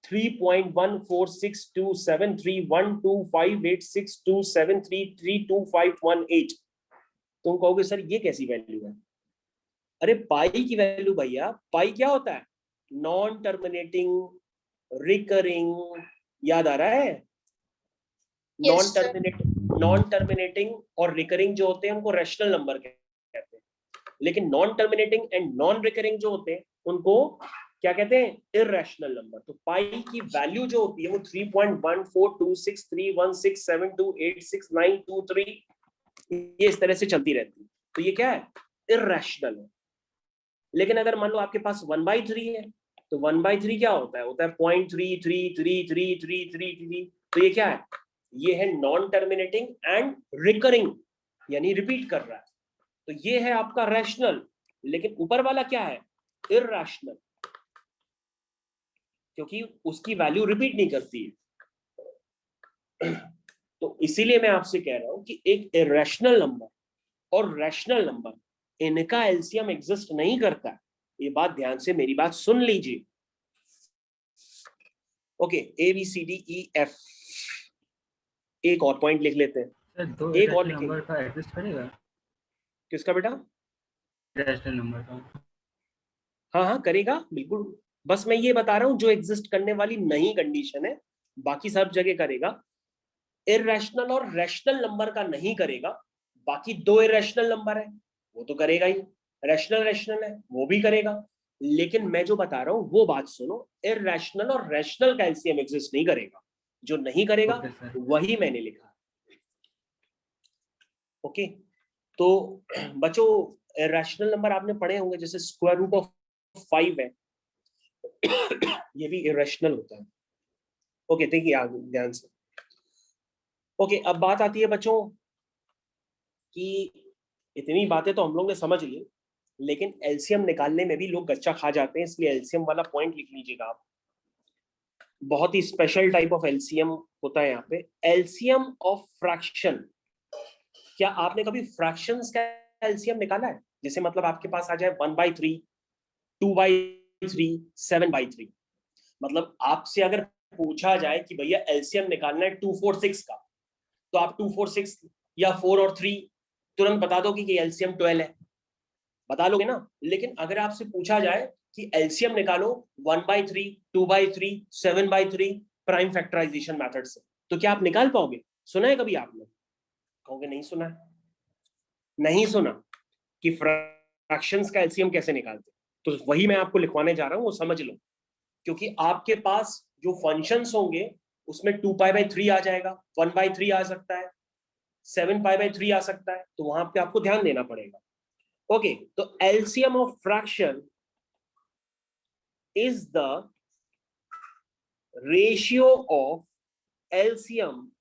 3.1462731258627333251 तुम कहोगे सर ये कैसी वैल्यू है। अरे पाई की वैल्यू भैया, पाई क्या होता है, नॉन टर्मिनेटिंग, रिकरिंग, याद आ रहा है? नॉन टर्मिनेटिंग और रिकरिंग जो होते हैं उनको रैशनल नंबर कहते हैं, लेकिन non terminating and non recurring जो होते हैं उनको क्या कहते हैं, इररेशनल नंबर। तो पाई की वैल्यू जो होती है वो 3.142631672869223 ये इस तरह से चलती रहती है, तो ये क्या है, इररेशनल है। लेकिन अगर मान लो आपके पास 1/3 है तो 1/3 क्या होता है, होता है 0.333333, तो ये क्या है, ये है नॉन टर्मिनेटिंग एंड रिकरिंग, यानी रिपीट कर रहा है, तो ये है आपका रैशनल। लेकिन ऊपर वाला क्या है, इररेशनल, क्योंकि उसकी वैल्यू रिपीट नहीं करती है। तो इसीलिए मैं आपसे कह रहा हूं कि एक इरेशनल नंबर और रैशनल नंबर, इनका एलसीएम एग्जिस्ट नहीं करता। ये बात ध्यान से मेरी बात सुन लीजिए। Okay, A B C D E F, एक और पॉइंट लिख लेते हैं, सर दो एक और इरेशनल लिखेंगे। नंबर का एग्जिस्ट करेगा? किसका बेटा? इरेशनल नंबर का। हाँ हाँ करेगा बिल्कुल, बस मैं ये बता रहा हूँ जो एग्जिस्ट करने वाली नई कंडीशन है, बाकी सब जगह करेगा। इररेशनल और रैशनल नंबर का नहीं करेगा, बाकी दो इररेशनल नंबर है वो तो करेगा ही, रैशनल रैशनल है वो भी करेगा। लेकिन मैं जो बता रहा हूँ वो बात सुनो, इररेशनल और रैशनल का एलसीएम एग्जिस्ट नहीं करेगा, जो नहीं करेगा ओके सर। वही मैंने लिखा। ओके, तो बच्चों रैशनल नंबर आपने पढ़े होंगे, जैसे स्क्वायर रूट ऑफ 5 है, ये भी इरेशनल होता है। ओके देखिए आगे ध्यान से। ओके, अब बात आती है बच्चों कि इतनी बातें तो हम लोग ने समझ ली, लेकिन एलसीएम निकालने में भी लोग गच्चा खा जाते हैं, इसलिए एलसीएम वाला पॉइंट लिख लीजिएगा आप। बहुत ही स्पेशल टाइप ऑफ एलसीएम होता है यहाँ पे, एलसीएम ऑफ फ्रैक्शन। क्या आपने कभी फ्रैक्शंस का एलसीएम निकाला है? जैसे मतलब आपके पास आ जाए 1/3, 2/3, 7/3, मतलब आपसे अगर पूछा जाए कि भैया एलसीएम निकालना है 246 का, तो आप 246 या 4 और 3 तुरंत बता दोगे कि एलसीएम 12 है, बता लोगे ना। लेकिन अगर आपसे पूछा जाए कि एलसीएम निकालो 1/3, 2/3, 7/3 प्राइम फैक्टराइजेशन मेथड से, तो क्या आप निकाल पाओगे? सुना है कभी आपने? कहोगे नहीं सुना है, नहीं सुना कि फ्रैक्शंस का एलसीएम कैसे निकालते, तो वही मैं आपको लिखवाने जा रहा हूं, वो समझ लो। क्योंकि आपके पास जो फंक्शंस होंगे उसमें 2π/3 आ जाएगा, 1/3 आ सकता है, 7π/3 आ सकता है, तो वहां पे आपको ध्यान देना पड़ेगा। ओके, तो LCM of fraction is the ratio of LCM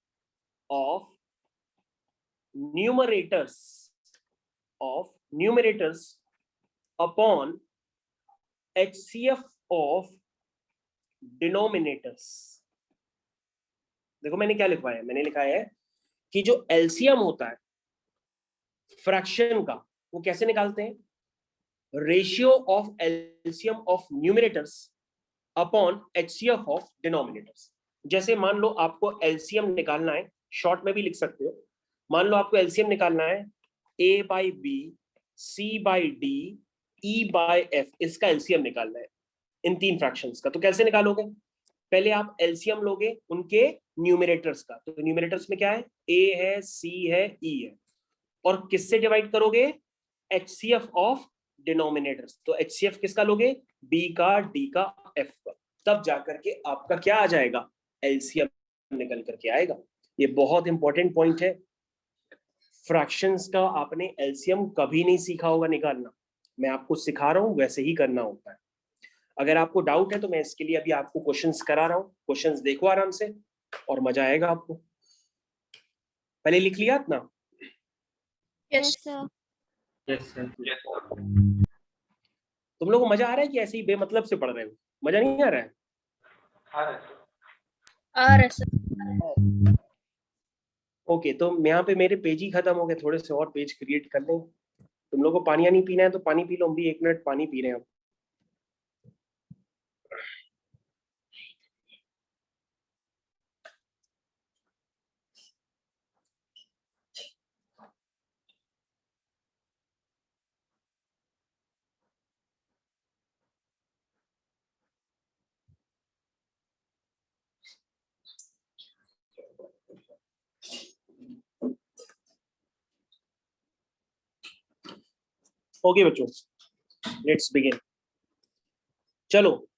of numerators upon HCF of denominators. देखो मैंने क्या लिखवाया है, मैंने लिखा है कि जो एलसीएम होता है फ्रैक्शन का, वो कैसे निकालते हैं? Ratio of LCM of numerators upon HCF of denominators. जैसे मान लो आपको एलसीएम निकालना है, शॉर्ट में भी लिख सकते हो, मान लो आपको एलसीएम निकालना है A/B, C/D, E/F, इसका एलसीएम निकालना है इन तीन फ्रैक्शंस का। तो कैसे निकालोगे? पहले आप एलसीएम लोगे उनके न्यूमरेटर्स का, तो न्यूमरेटर्स में क्या है? A है, C है, E है, और किससे डिवाइड करोगे? HCF of denominators. तो HCF किसका लोगे? B का, D का, F का, तब जाकर के आपका क्या आ जाएगा? एलसीएम निकल करके आएगा। ये बहुत इंपॉर्टेंट पॉइंट है। फ्रैक्शंस का आपने एलसीएम कभी नहीं सीखा होगा निकालना, मैं आपको सिखा रहा हूं, वैसे ही करना होता है। अगर आपको डाउट है तो मैं इसके लिए अभी आपको क्वेश्चंस करा रहा हूं, क्वेश्चंस देखो आराम से और मजा आएगा आपको। पहले लिख लिया ना? Yes. Yes sir. तुम लोगों को मजा आ रहा है कि ऐसे ही बेमतलब से पढ़ रहे हो? मजा नहीं आ रहा है? sir. ओके, तो यहाँ पे मेरे पेज ही खत्म हो गए, थोड़े से और पेज क्रिएट कर लें। तुम लोगों को पानी नहीं पीना है तो पानी पी लो, हम भी 1 मिनट पानी पी रहे हैं। ओके बच्चों, लेट्स बिगिन। चलो,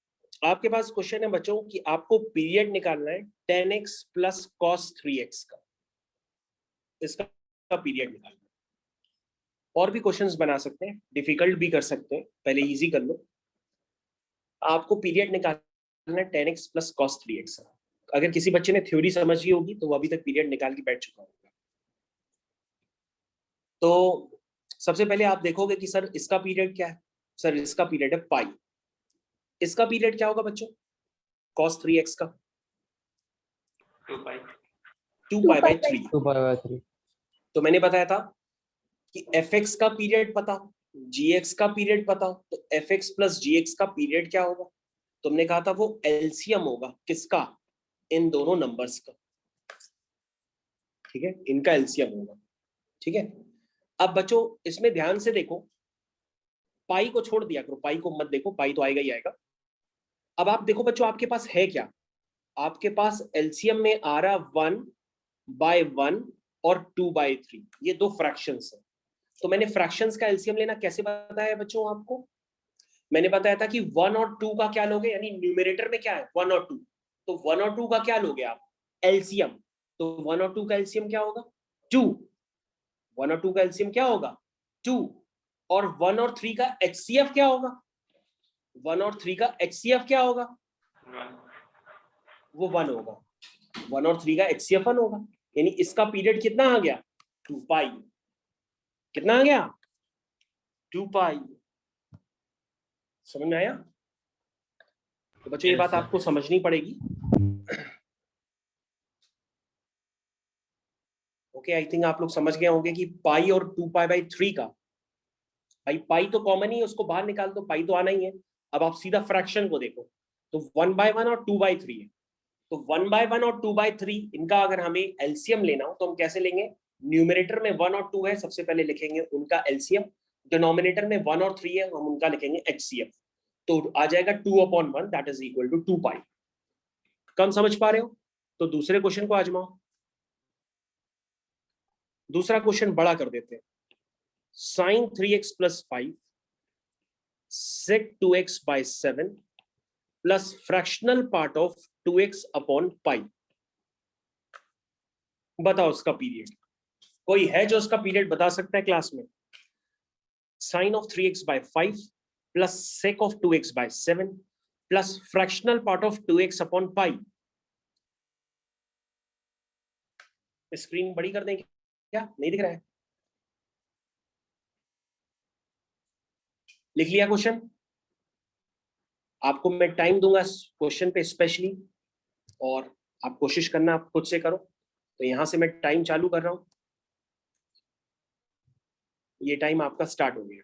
आपके पास क्वेश्चन है बच्चों कि आपको पीरियड निकालना है 10x प्लस cos 3x का, इसका पीरियड निकालना है। और भी क्वेश्चंस बना सकते हैं, डिफिकल्ट भी कर सकते हैं, पहले इजी कर लो। आपको पीरियड निकालना है 10x प्लस cos 3x का। अगर किसी बच्चे ने थ्योरी समझ ली होगी तो वो अभी तक पीरियड निकाल के बैठ चुका होगा। तो सबसे पहले आप देखोगे कि सर इसका पीरियड क्या है? सर इसका पीरियड है पाई। इसका पीरियड क्या होगा बच्चों? cos 3x का 2π/3। 2π/3। तो मैंने बताया था कि fx का पीरियड पता हो, gx का पीरियड पता हो, तो fx प्लस gx का पीरियड क्या होगा? तुमने कहा था वो एलसीएम होगा किसका, इन दोनों नंबर्स का, ठीक है, इनका एलसीएम होगा, ठीक है। अब बच्चों इसमें ध्यान से देखो, पाई को छोड़ दिया करो, पाई को मत देखो, पाई तो आएगा ही आएगा। अब आप देखो बच्चों आपके पास है क्या, आपके पास एलसीएम में आ रहा 1/1 और 2/3, ये दो फ्रैक्शंस है। तो मैंने फ्रैक्शंस का एलसीएम लेना कैसे बताया बच्चों आपको, मैंने बताया था कि 1 और 2 का क्या लोगे, यानी न्यूमरेटर में क्या है 1 और 2, तो 1 और 2 का क्या लोगे आप, एलसीएम। तो 1 और 2 का एलसीएम क्या होगा 2, 1 और 2 का एलसीएम क्या होगा 2, और 1 और 3 का एचसीएफ क्या होगा, 1 और 3 का एचसीएफ क्या होगा, वो 1 होगा, 1 और 3 का एचसीएफ 1 होगा, यानी इसका पीरियड कितना आ गया 2 पाई, कितना आ गया 2 पाई। समझ में आया? तो बच्चों ये बात आपको समझनी पड़ेगी। ओके, आई थिंक आप लोग समझ गए होंगे कि पाई और 2π/3 का, भाई पाई तो कॉमन ही है, उसको बाहर निकाल दो, पाई तो आना ही है। अब आप सीधा फ्रैक्शन को देखो, तो 1/1 और 2/3 है, तो 1/1 और 2/3 इनका अगर हमें एलसीएम लेना हो तो हम कैसे लेंगे, न्यूमरेटर में 1 और 2 है, सबसे पहले लिखेंगे उनका एलसीएम, डिनोमिनेटर में 1 और 3 है, हम उनका लिखेंगे एचसीएफ, तो आ जाएगा 2/1 दैट इज इक्वल टू 2 पाई। कम समझ पा रहे हो? तो दूसरे क्वेश्चन को आजमाओ। दूसरा क्वेश्चन बड़ा कर देते हैं, sin 3x + 5 sec 2x/7 plus fractional part of 2x/π। बताओ उसका पीरियड, कोई है जो उसका पीरियड बता सकता है क्लास में? sin of 3x/5 plus sec of 2x/7 plus fractional part of 2x/π। Screen बड़ी कर दें क्या, नहीं दिख रहा है? लिख लिया क्वेश्चन? आपको मैं टाइम दूंगा क्वेश्चन पे स्पेशली, और आप कोशिश करना आप खुद से करो। तो यहां से मैं टाइम चालू कर रहा हूं, ये टाइम आपका स्टार्ट हो गया।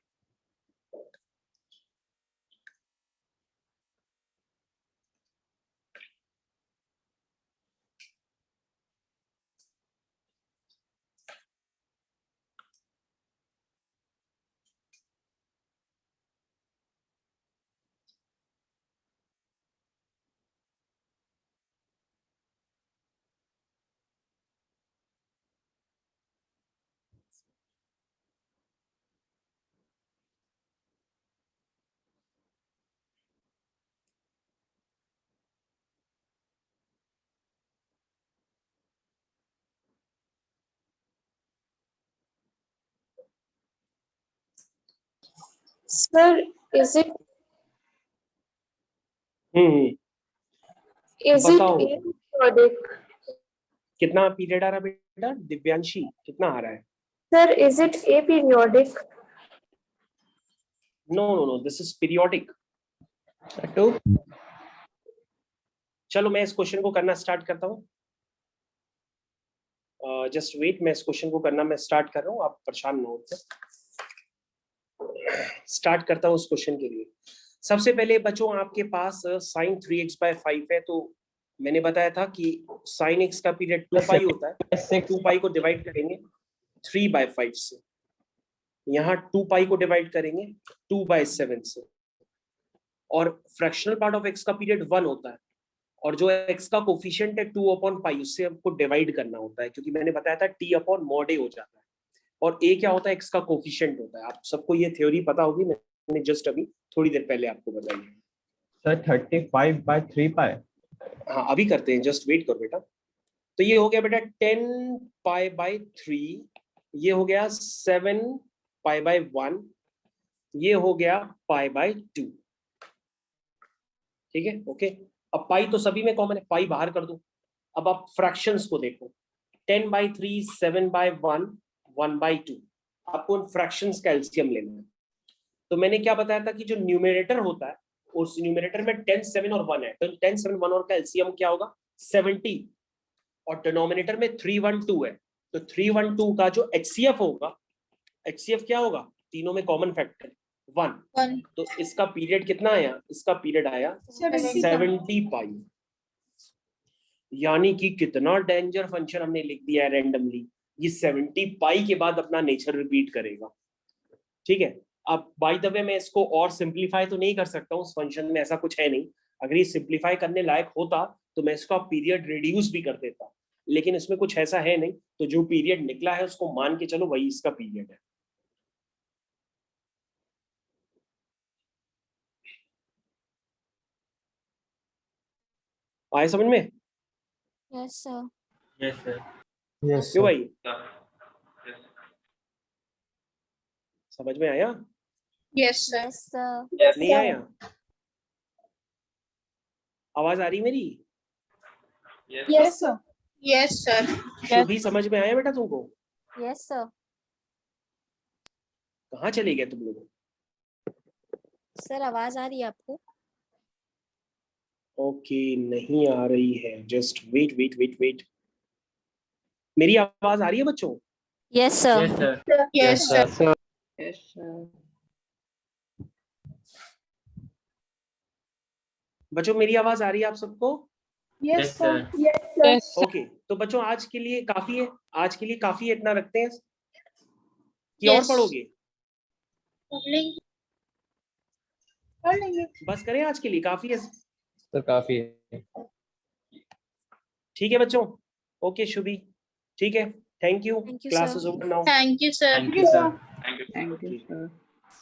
Sir, is it बताओ aperiodic? कितना पीरियड आ रहा है बेटा, दिव्यांशी कितना आ रहा है? Sir, is it aperiodic? No, this is periodic. चलो मैं इस क्वेश्चन को करना स्टार्ट करता हूँ, जस्ट वेट, मैं इस क्वेश्चन को करना मैं स्टार्ट कर रहा हूँ, आप परेशान न हो। स्टार्ट करता हूँ उस क्वेश्चन के लिए। सबसे पहले बच्चों आपके पास sin 3x/5 है, तो मैंने बताया था कि sin x का पीरियड 2 पाई होता है, 2 पाई को डिवाइड करेंगे 3/5 से, यहाँ 2 पाई को डिवाइड करेंगे 2/7 से, और फ्रैक्शनल पार्ट ऑफ x का पीरियड 1 होता है, और जो x का कोफिशिएंट है 2/π, उससे हमको डिवाइड करना होता है, क्योंकि मैंने बताया था t/mod a हो जाता है, और a क्या होता है, x का कोफिशिएंट होता है। आप सबको ये थ्योरी पता होगी, मैंने जस्ट अभी थोड़ी देर पहले आपको बताई है। सर 35/3 पाई। हाँ अभी करते हैं, जस्ट वेट करो बेटा। तो ये हो गया बेटा 10π/3, ये हो गया 7π/1, ये हो गया π/2, ठीक है। ओके, अब पाई तो सभी में कॉमन है, पाई बाहर कर दो। अब आप फ्रैक्शंस को देखो, 10/3, 7/1, 1/2, आपको उन फ्रैक्शंस का एलसीएम लेना है। तो मैंने क्या बताया था कि जो न्यूमरेटर होता है, उस न्यूमरेटर में 10, 7 और 1 है, तो 10, 7, 1 और का एलसीएम क्या होगा 70, और डिनोमिनेटर में 3, 1, 2 है, तो 3, 1, 2 का जो एचसीएफ होगा, एचसीएफ क्या होगा, तीनों में कॉमन फैक्टर 1, 1. तो इसका पीरियड कितना आया? इसका पीरियड आया 70 पाई। यानी कि कितना डेंजर फंक्शन हमने लिख दिया है रैंडमली। ये 70 पाई के बाद अपना नेचर रिपीट करेगा। ठीक है, अब बाय द वे मैं इसको और सिंप्लीफाई तो नहीं कर सकता हूँ, उस फंक्शन में ऐसा कुछ है नहीं। अगर ये सिंप्लीफाई करने लायक होता तो मैं इसका पीरियड रिड्यूस भी कर देता, लेकिन इसमें कुछ ऐसा है नहीं। तो जो पीरियड निकला है उसको मान के चलो वही इसका पीरियड है। आए समझ में? Yes, sir. Yes, sir. Yes क्यों भाई, Yes. समझ में आया? Yes, sir. Yes, sir. नहीं आया? आवाज आ रही मेरी? Yes. Yes, sir. Yes, sir. Shubhi समझ में आया बेटा तुमको? Yes, sir. कहाँ चले गए तुम लोग? सर आवाज आ रही है आपको? ओके, नहीं आ रही है। Just wait wait wait wait. मेरी आवाज आ रही है बच्चों? Yes, sir. Yes, sir. Yes, sir. बच्चों मेरी आवाज आ रही है आप सबको? Yes, sir. ओके, तो बच्चों आज के लिए काफी है, आज के लिए काफी है, इतना रखते हैं कि और Yes. पढ़ोगे? पढ़ लेंगे। बस करें आज के लिए, काफी है। सर काफी है। ठीक है बच्चों, ओके शुभी, ठीक है, thank you. Thank you, class sir. Is over now. Thank you, sir. Thank you, sir. Thank you. Okay.